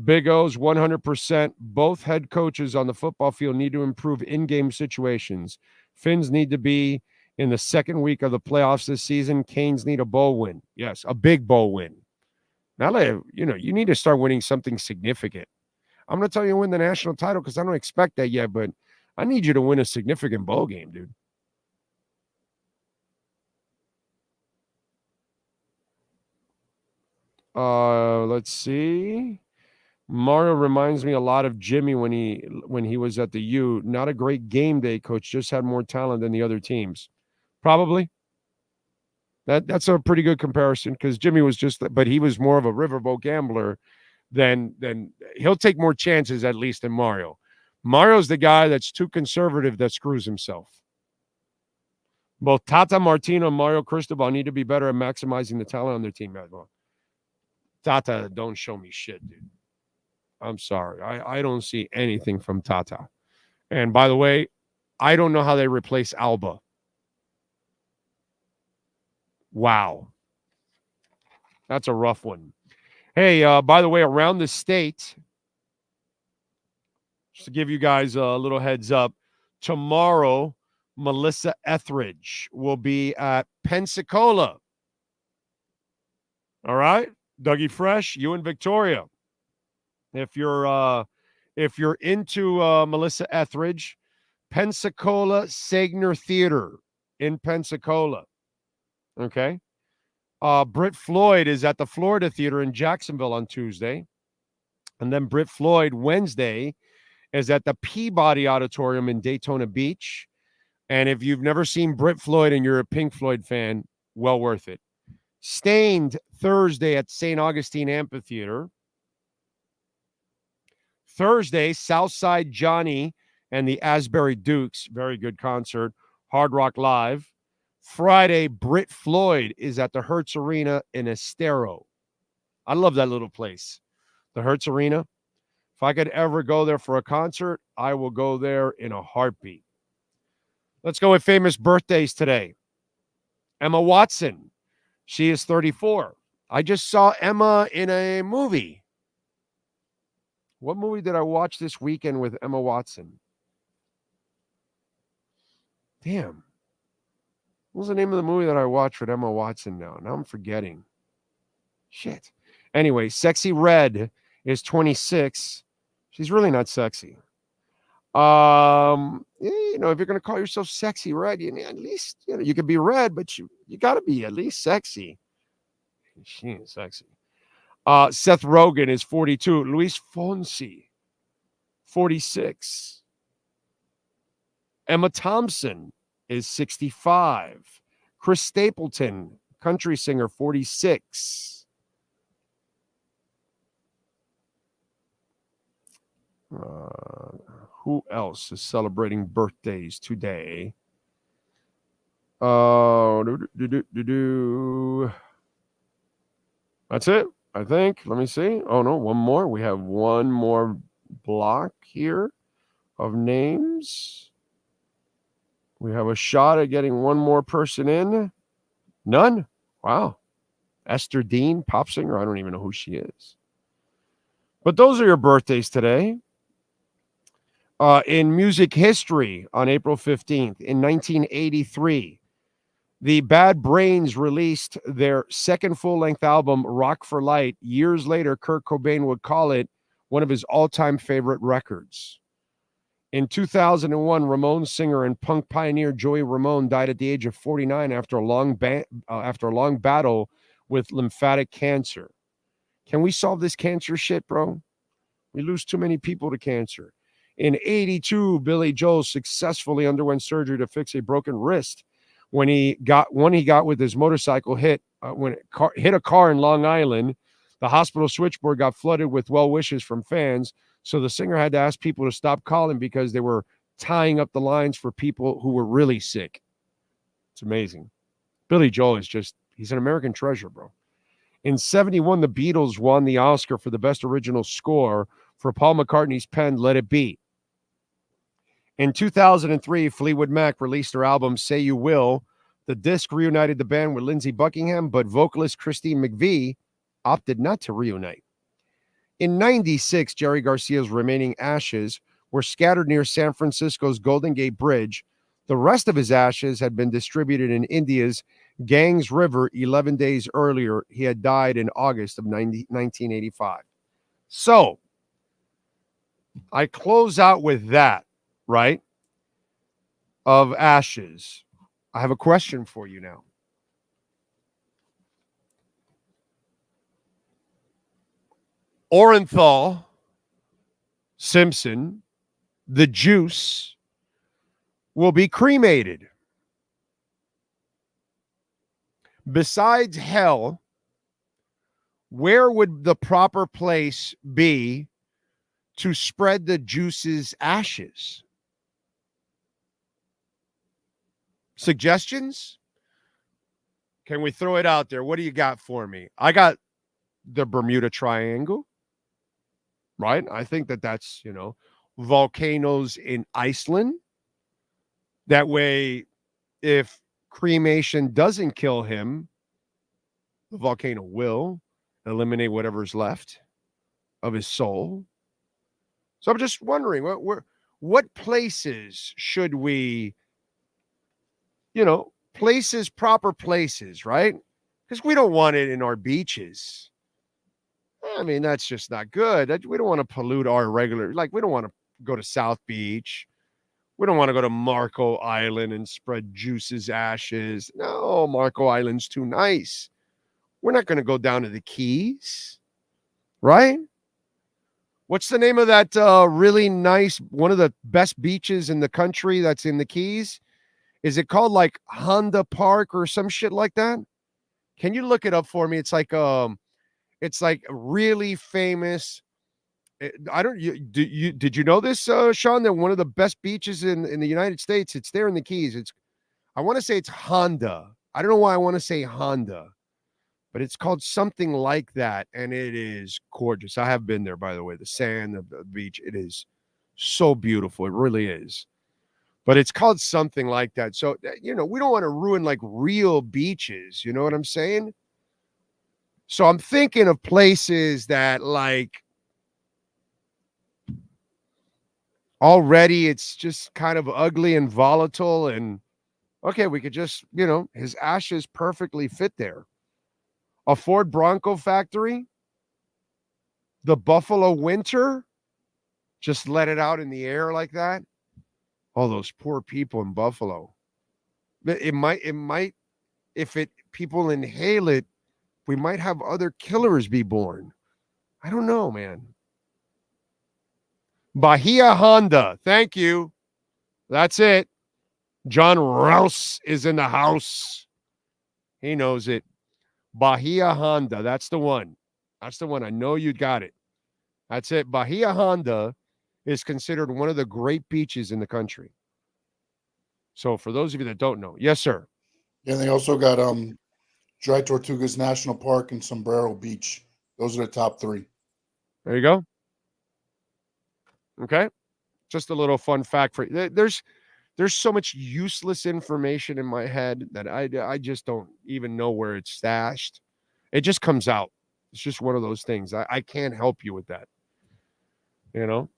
Big O's 100%. Both head coaches on the football field need to improve in-game situations. Finns need to be in the second week of the playoffs this season. Canes need a bowl win. Yes, a big bowl win. Now, you need to start winning something significant. I'm going to tell you to win the national title because I don't expect that yet, but I need you to win a significant bowl game, dude. Let's see. Mario reminds me a lot of Jimmy when he was at the U. Not a great game day coach, just had more talent than the other teams. Probably. That's a pretty good comparison because Jimmy was but he was more of a riverboat gambler than he'll take more chances at least than Mario. Mario's the guy that's too conservative that screws himself. Both Tata Martino and Mario Cristobal need to be better at maximizing the talent on their team. Tata, don't show me shit, dude. I'm sorry. I don't see anything from Tata. And by the way, I don't know how they replace Alba. Wow. That's a rough one. Hey, by the way, around the state, just to give you guys a little heads up, tomorrow, Melissa Etheridge will be at Pensacola. All right? Dougie Fresh, you and Victoria. If you're into Melissa Etheridge, Pensacola Sagner Theater in Pensacola. Okay. Britt Floyd is at the Florida Theater in Jacksonville on Tuesday. And then Britt Floyd Wednesday is at the Peabody Auditorium in Daytona Beach. And if you've never seen Britt Floyd and you're a Pink Floyd fan, well worth it. Stained Thursday at St. Augustine Amphitheater. Thursday, Southside Johnny and the Asbury Dukes. Very good concert. Hard Rock Live. Friday, Britt Floyd is at the Hertz Arena in Estero. I love that little place. The Hertz Arena. If I could ever go there for a concert, I will go there in a heartbeat. Let's go with famous birthdays today. Emma Watson. She is 34. I just saw Emma in a movie. What movie did I watch this weekend with Emma Watson? Damn. What was the name of the movie that I watched with Emma Watson now? Now I'm forgetting. Shit. Anyway, Sexy Red is 26. She's really not sexy. If you're going to call yourself Sexy Red, at least, you can be red, but you got to be at least sexy. She ain't sexy. Seth Rogen is 42. Luis Fonsi, 46. Emma Thompson is 65. Chris Stapleton, country singer, 46. Who else is celebrating birthdays today? That's it, I think. Let me see. Oh, no, one more. We have one more block here of names. We have a shot at getting one more person in. None? Wow. Esther Dean, pop singer. I don't even know who she is. But those are your birthdays today. In music history, on April 15th, in 1983, the Bad Brains released their second full-length album, Rock for Light. Years later, Kurt Cobain would call it one of his all-time favorite records. In 2001, Ramones singer and punk pioneer Joey Ramone died at the age of 49 after a long battle with lymphatic cancer. Can we solve this cancer shit, bro? We lose too many people to cancer. In 82, Billy Joel successfully underwent surgery to fix a broken wrist when he got with his motorcycle hit a car in Long Island. The hospital switchboard got flooded with well wishes from fans, so the singer had to ask people to stop calling because they were tying up the lines for people who were really sick. It's amazing. Billy Joel he's an American treasure, bro. In 71, the Beatles won the Oscar for the best original score for Paul McCartney's penned Let It Be. In 2003, Fleetwood Mac released their album Say You Will. The disc reunited the band with Lindsey Buckingham, but vocalist Christine McVie opted not to reunite. In 96, Jerry Garcia's remaining ashes were scattered near San Francisco's Golden Gate Bridge. The rest of his ashes had been distributed in India's Ganges River 11 days earlier. He had died in August of 1985. So, I close out with that, right? Of ashes. I have a question for you now. Orenthal, Simpson, the Juice will be cremated. Besides hell, where would the proper place be to spread the Juice's ashes? Suggestions? Can we throw it out there? What do you got for me? I got the Bermuda Triangle, right? I think that's, volcanoes in Iceland. That way, if cremation doesn't kill him, the volcano will eliminate whatever's left of his soul. So I'm just wondering, what places should we, proper places, right? Because we don't want it in our beaches. I mean, that's just not good. We don't want to pollute our regular, we don't want to go to South Beach. We don't want to go to Marco Island and spread Juice's ashes. No, Marco Island's too nice. We're not going to go down to the Keys, right? What's the name of that really nice, one of the best beaches in the country that's in the Keys? Is it called Honda Park or some shit like that? Can you look it up for me? It's really famous. Did you know this, Sean, that one of the best beaches in the United States, it's there in the Keys. I want to say it's Honda. I don't know why I want to say Honda, but it's called something like that. And it is gorgeous. I have been there, by the way, the sand, the beach. It is so beautiful. It really is. But it's called something like that. So, we don't want to ruin real beaches. You know what I'm saying? So I'm thinking of places that already it's just kind of ugly and volatile. And okay, we could just, his ashes perfectly fit there. A Ford Bronco factory, the Buffalo Winter, just let it out in the air like that. All those poor people in Buffalo. It might, if people inhale it, we might have other killers be born. I don't know, man. Bahia Honda. Thank you. That's it. John Rouse is in the house. He knows it. Bahia Honda. That's the one. That's the one. I know you got it. That's it. Bahia Honda is considered one of the great beaches in the country. So for those of you that don't know, yes, sir. Yeah, they also got Dry Tortugas National Park and Sombrero Beach. Those are the top 3. There you go. Okay. Just a little fun fact for you. There's so much useless information in my head that I just don't even know where it's stashed. It just comes out. It's just one of those things. I can't help you with that. You know,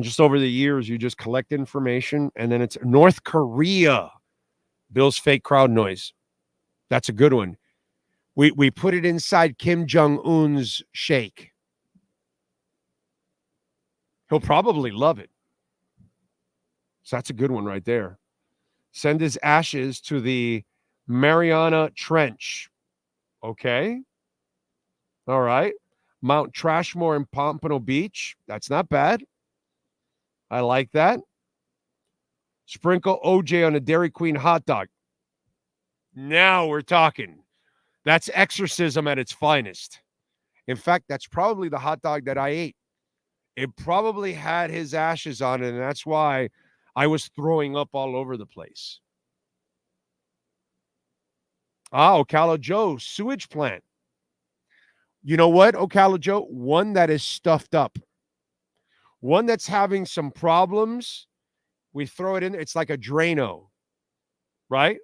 just over the years, you just collect information, and then it's North Korea. Bill's fake crowd noise. That's a good one. We put it inside Kim Jong-un's shake. He'll probably love it. So that's a good one right there. Send his ashes to the Mariana Trench. Okay. All right. Mount Trashmore and Pompano Beach. That's not bad. I like that. Sprinkle OJ on a Dairy Queen hot dog. Now we're talking. That's exorcism at its finest. In fact, that's probably the hot dog that I ate. It probably had his ashes on it, and that's why I was throwing up all over the place. Ocala Joe, sewage plant. You know what, Ocala Joe? One that is stuffed up. One that's having some problems. We throw it in. It's like a Drano, right?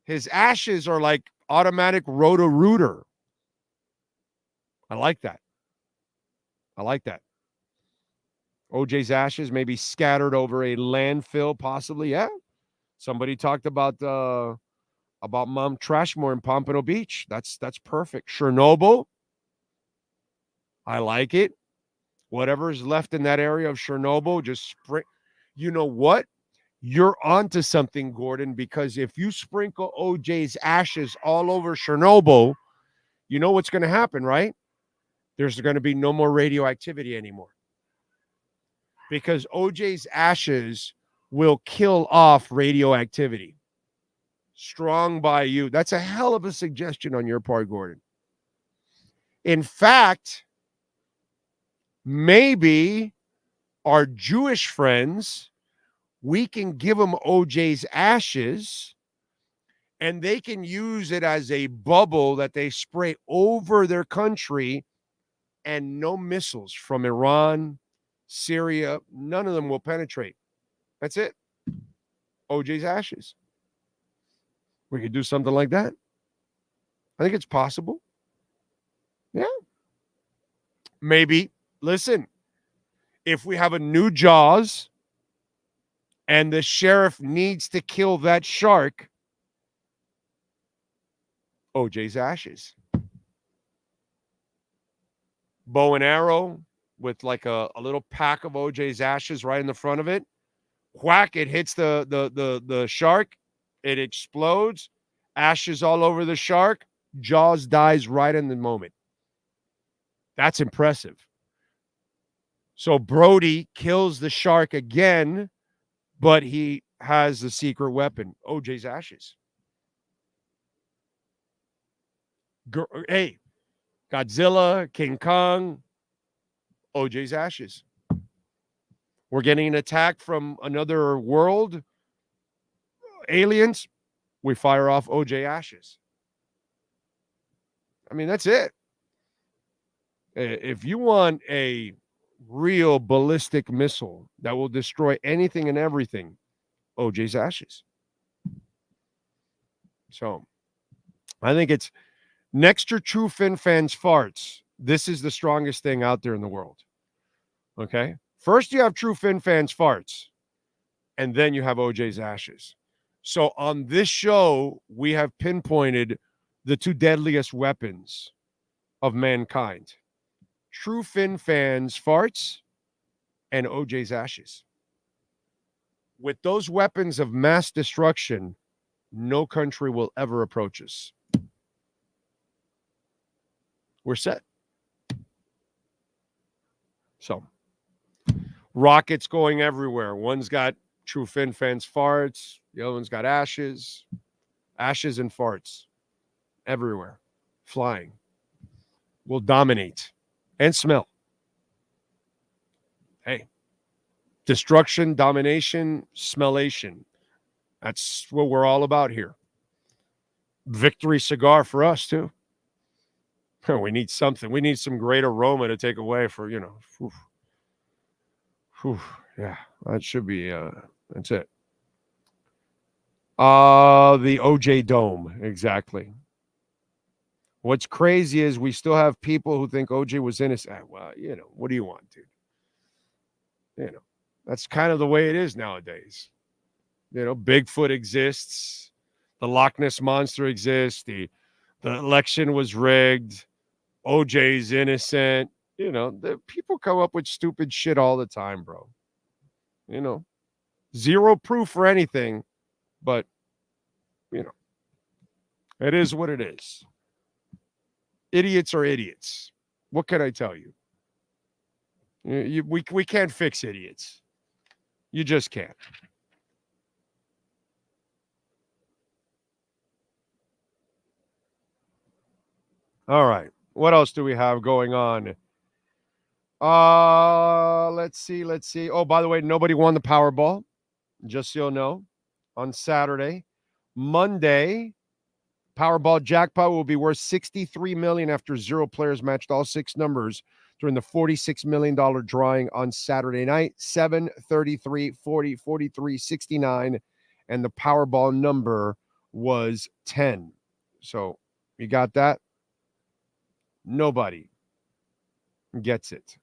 His ashes are like automatic Roto-Rooter. I like that. I like that. OJ's ashes may be scattered over a landfill, possibly. Yeah. Somebody talked about Mount Trashmore in Pompano Beach. That's perfect. Chernobyl. I like it. Whatever's left in that area of Chernobyl, just spray. You know what? You're onto something, Gordon, because if you sprinkle OJ's ashes all over Chernobyl, you know what's going to happen, right? There's going to be no more radioactivity anymore. Because OJ's ashes will kill off radioactivity. Strong by you. That's a hell of a suggestion on your part, Gordon. In fact, maybe our Jewish friends, we can give them OJ's ashes and they can use it as a bubble that they spray over their country, and no missiles from Iran, Syria, none of them will penetrate. That's it. OJ's ashes. We could do something like that. I think it's possible. Yeah. Maybe. Listen, if we have a new Jaws and the sheriff needs to kill that shark, OJ's ashes. Bow and arrow with like a little pack of OJ's ashes right in the front of it. Whack, it hits the shark. It explodes. Ashes all over the shark. Jaws dies right in the moment. That's impressive. So Brody kills the shark again, but he has the secret weapon, OJ's ashes. Hey, Godzilla, King Kong, OJ's ashes. We're getting an attack from another world, aliens, we fire off OJ ashes. I mean, that's it. If you want a real ballistic missile that will destroy anything and everything, OJ's ashes. So I think it's next to True Fin Fans farts. This is the strongest thing out there in the world. Okay. First you have True Fin Fans farts, and then you have OJ's ashes. So on this show, we have pinpointed the two deadliest weapons of mankind. True Fin Fans farts and OJ's ashes. With those weapons of mass destruction, no country will ever approach us. We're set. So, rockets going everywhere. One's got True Fin Fans farts. The other one's got ashes. Ashes and farts. Everywhere. Flying. Will dominate. And smell. Hey. Destruction, domination, smellation. That's what we're all about here. victory cigar for us too. We need something. We need some great aroma to take away for, yeah, that should be, that's it. The OJ Dome, exactly. What's crazy is we still have people who think OJ was innocent. Well, what do you want, dude? That's kind of the way it is nowadays. Bigfoot exists. The Loch Ness Monster exists. The election was rigged. OJ's innocent. The people come up with stupid shit all the time, bro. Zero proof for anything, but, it is what it is. Idiots are idiots. What can I tell you? We can't fix idiots. You just can't. All right. What else do we have going on? Let's see. Oh, by the way, nobody won the Powerball. Just so you know, on Saturday. Monday, Powerball jackpot will be worth $63 million after 0 players matched all 6 numbers during the $46 million drawing on Saturday night. 7, 33, 40, 43, 69, and the Powerball number was 10. So you got that? Nobody gets it.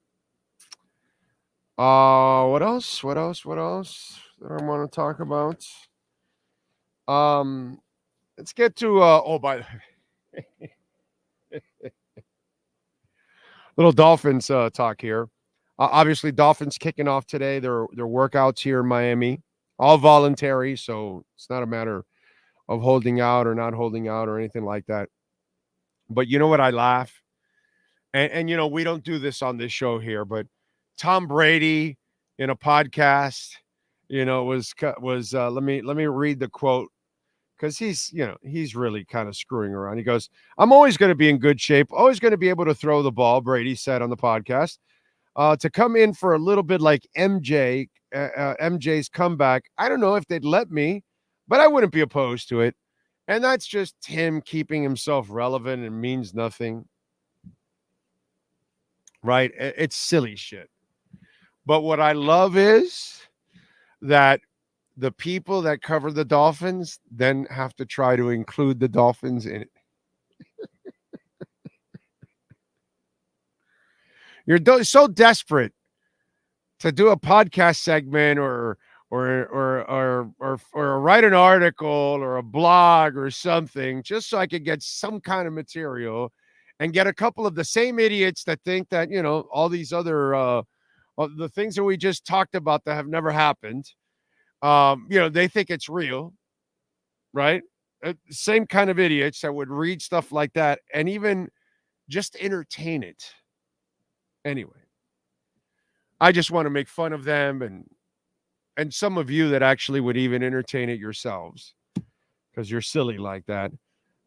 What else? What else that I want to talk about? Let's get to little Dolphins talk here. Obviously, Dolphins kicking off today. Their workouts here in Miami, all voluntary, so it's not a matter of holding out or not holding out or anything like that. But you know what? I laugh, and we don't do this on this show here, but Tom Brady in a podcast, was let me read the quote. Because he's really kind of screwing around. He goes, "I'm always going to be in good shape, always going to be able to throw the ball," Brady said on the podcast. To come in for a little bit like MJ's comeback, I don't know if they'd let me, but I wouldn't be opposed to it. And that's just him keeping himself relevant and means nothing. Right? It's silly shit. But what I love is that the people that cover the Dolphins then have to try to include the Dolphins in it. You're so desperate to do a podcast segment or write an article or a blog or something just so I could get some kind of material and get a couple of the same idiots that think that, all these other the things that we just talked about that have never happened. They think it's real, right? Same kind of idiots that would read stuff like that and even just entertain it. Anyway, I just want to make fun of them and some of you that actually would even entertain it yourselves because you're silly like that.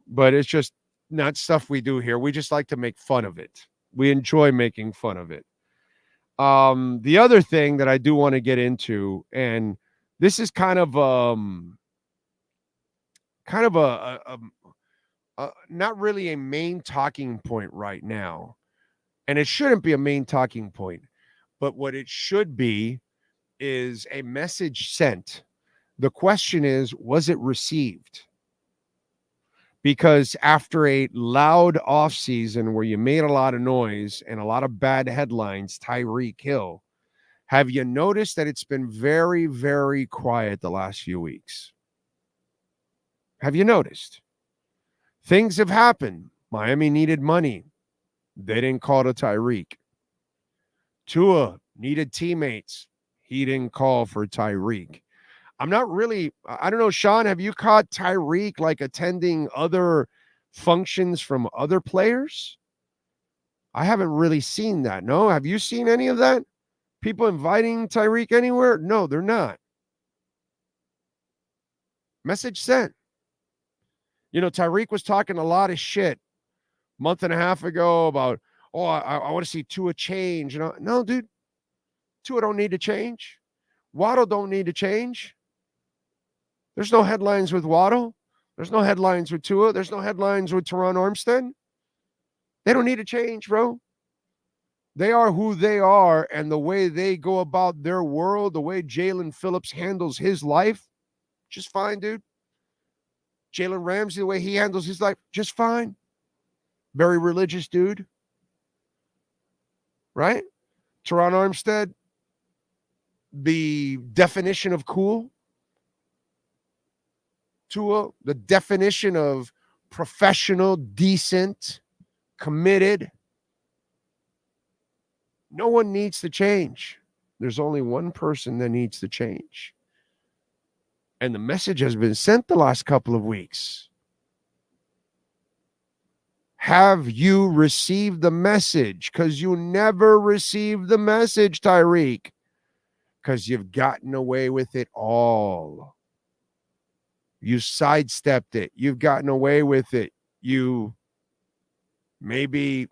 But it's just not stuff we do here. We just like to make fun of it. We enjoy making fun of it. The other thing that I do want to get into, and this is kind of a not really a main talking point right now, and it shouldn't be a main talking point, but what it should be is a message sent. The question is, was it received? Because after a loud offseason where you made a lot of noise and a lot of bad headlines, Tyreek Hill, have you noticed that it's been very, very quiet the last few weeks? Have you noticed? Things have happened. Miami needed money. They didn't call to Tyreek. Tua needed teammates. He didn't call for Tyreek. I don't know, Sean, have you caught Tyreek like attending other functions from other players? I haven't really seen that. No, have you seen any of that? People inviting Tyreek anywhere? No, they're not. Message sent. Tyreek was talking a lot of shit a month and a half ago about, I want to see Tua change. No, dude. Tua don't need to change. Waddle don't need to change. There's no headlines with Waddle. There's no headlines with Tua. There's no headlines with Teron Armstead. They don't need to change, bro. They are who they are, and the way they go about their world, the way Jalen Phillips handles his life, just fine, dude. Jalen Ramsey, the way he handles his life, just fine. Very religious dude. Right? Teron Armstead, the definition of cool. Tua, the definition of professional, decent, committed. No one needs to change. There's only one person that needs to change. And the message has been sent the last couple of weeks. Have you received the message? Because you never received the message, Tyreek. Because you've gotten away with it all. You sidestepped it. You've gotten away with it. You maybe,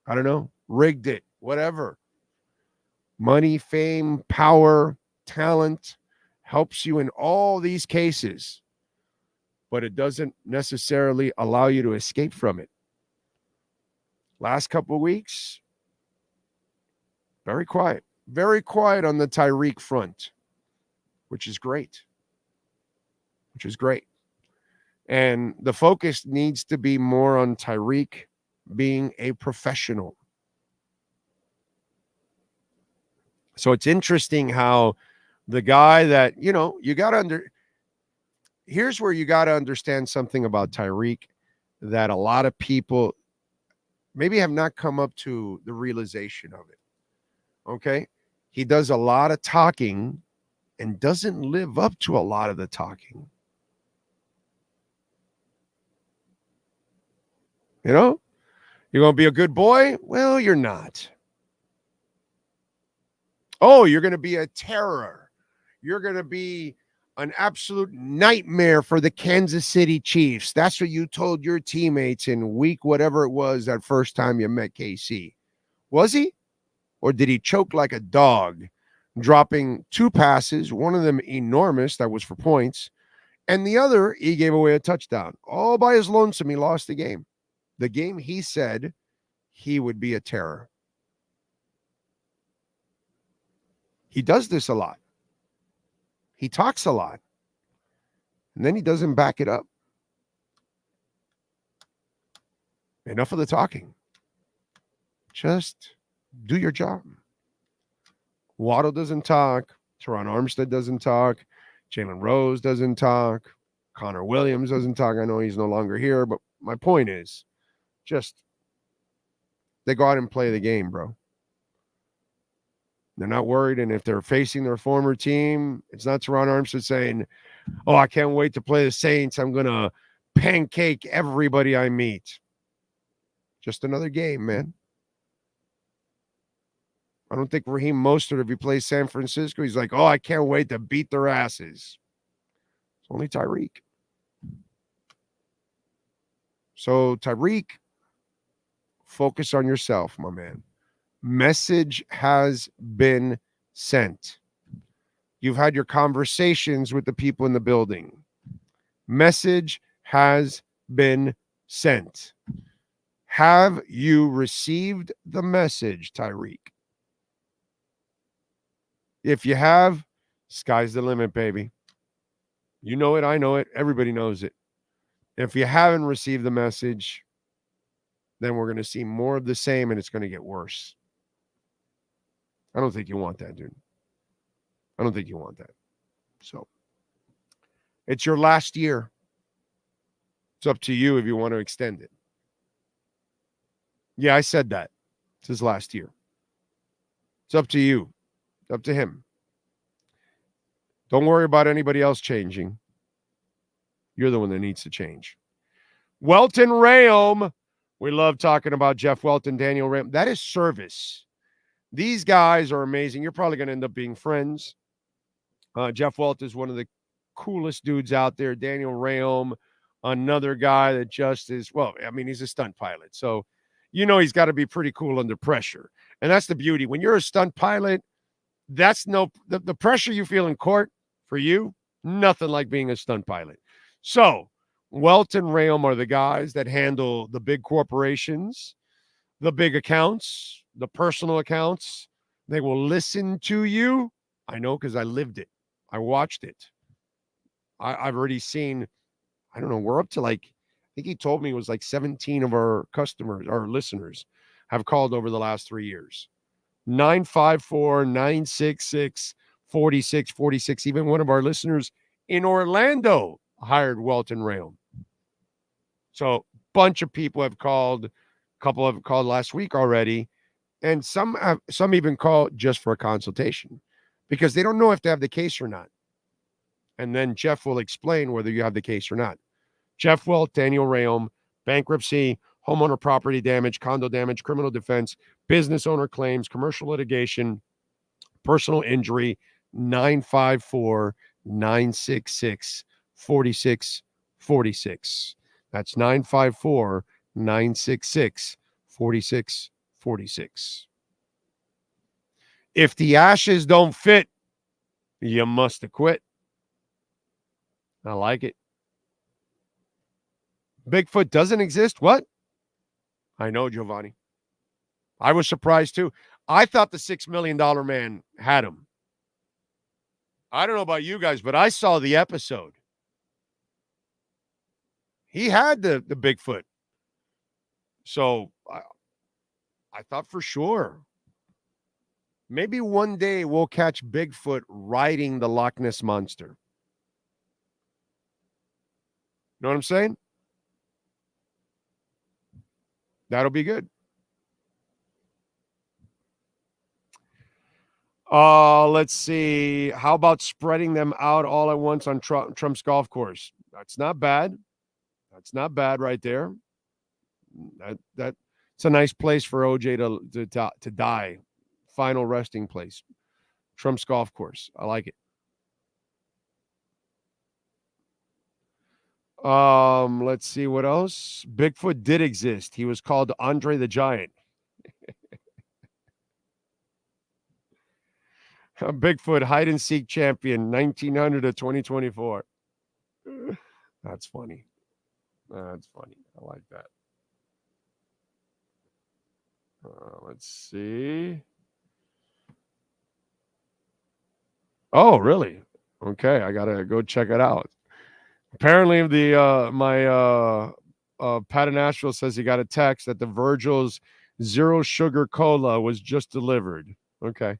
I don't know, rigged it, whatever. Money, fame, power, talent helps you in all these cases, but it doesn't necessarily allow you to escape from it. Last couple of weeks, very quiet on the Tyreek front, which is great. And the focus needs to be more on Tyreek being a professional. So it's interesting how the guy that, here's where you got to understand something about Tyreek that a lot of people maybe have not come up to the realization of it. Okay? He does a lot of talking and doesn't live up to a lot of the talking. You're going to be a good boy? Well, you're not. Oh, you're going to be a terror. You're going to be an absolute nightmare for the Kansas City Chiefs. That's what you told your teammates in week whatever it was that first time you met KC. Was he? Or did he choke like a dog, dropping 2 passes, one of them enormous, that was for points, and the other, he gave away a touchdown. All by his lonesome, he lost the game. The game he said he would be a terror. He does this a lot. He talks a lot. And then he doesn't back it up. Enough of the talking. Just do your job. Waddle doesn't talk. Teron Armstead doesn't talk. Jalen Rose doesn't talk. Connor Williams doesn't talk. I know he's no longer here, but my point is, just they go out and play the game, bro. They're not worried, and if they're facing their former team, it's not Teron Armstead saying, oh, I can't wait to play the Saints. I'm going to pancake everybody I meet. Just another game, man. I don't think Raheem Mostert, if he plays San Francisco, he's like, oh, I can't wait to beat their asses. It's only Tyreek. So, Tyreek, focus on yourself, my man. Message has been sent. You've had your conversations with the people in the building. Message has been sent. Have you received the message, Tyreek? If you have, sky's the limit, baby. You know it, I know it, everybody knows it. If you haven't received the message, then we're going to see more of the same, and it's going to get worse. I don't think you want that, dude. I don't think you want that. So, it's your last year. It's up to you if you want to extend it. Yeah, I said that. It's his last year. It's up to you. It's up to him. Don't worry about anybody else changing. You're the one that needs to change. Welton Rayom. We love talking about Jeff Welton, Daniel Rayom. That is service. These guys are amazing. You're probably going to end up being friends. Jeff Welton is one of the coolest dudes out there. Daniel Rayom, another guy that just is, well, I mean, he's a stunt pilot. So, he's got to be pretty cool under pressure. And that's the beauty. When you're a stunt pilot, that's the pressure you feel in court for you, nothing like being a stunt pilot. So, Welt and Rayom are the guys that handle the big corporations, the big accounts, the personal accounts. They will listen to you. I know because I lived it. I watched it. I've already seen, I don't know, we're up to like, I think he told me it was like 17 of our customers, our listeners, have called over the last 3 years. 954-966-4646. Even one of our listeners in Orlando hired Welt and Rayom. So bunch of people have called. A couple have called last week already. And some even call just for a consultation because they don't know if they have the case or not. And then Jeff will explain whether you have the case or not. Jeff Welt, Daniel Rayom, bankruptcy, homeowner property damage, condo damage, criminal defense, business owner claims, commercial litigation, personal injury, 954-966-4646. That's 954-966-4646. If the ashes don't fit, you must have quit. I like it. Bigfoot doesn't exist? What? I know, Giovanni. I was surprised too. I thought the $6 million man had him. I don't know about you guys, but I saw the episode. He had the Bigfoot. So I thought for sure. Maybe one day we'll catch Bigfoot riding the Loch Ness Monster. Know what I'm saying? That'll be good. Let's see. How about spreading them out all at once on Trump's golf course? That's not bad. That's not bad right there. That's a nice place for OJ to die. Final resting place. Trump's golf course. I like it. Let's see what else. Bigfoot did exist. He was called Andre the Giant. Bigfoot hide and seek champion, 1900 to 2024. That's funny. That's funny. I like that. Let's see. Oh, really? Okay, I gotta go check it out. Apparently, my Pat in Nashville says he got a text that the Virgil's Zero Sugar Cola was just delivered. Okay,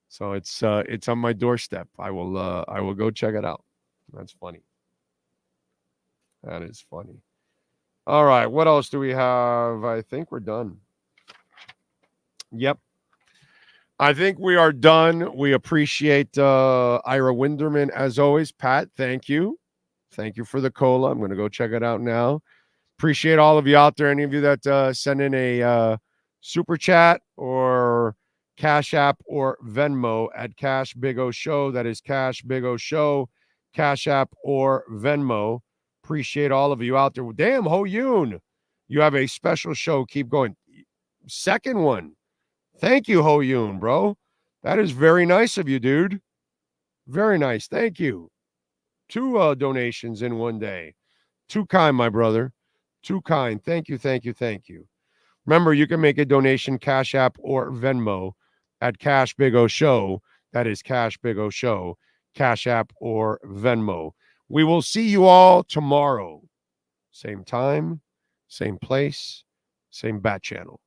so it's on my doorstep. I will go check it out. That's funny. That is funny. All right, what else do we have? I think we're done. Yep. I think we are done. We appreciate Ira Winderman as always. Pat, thank you. Thank you for the cola. I'm going to go check it out now. Appreciate all of you out there. Any of you that send in a super chat or Cash App or Venmo at Cash Big O Show. That is Cash Big O Show, Cash App or Venmo. Appreciate all of you out there. Damn, Ho Yoon, you have a special show. Keep going. Second one. Thank you, Ho Yoon, bro. That is very nice of you, dude. Very nice. Thank you. 2 donations in one day. Too kind, my brother. Too kind. Thank you, thank you, thank you. Remember, you can make a donation, Cash App or Venmo at Cash Big O Show. That is Cash Big O Show, Cash App or Venmo. We will see you all tomorrow. Same time, same place, same bat channel.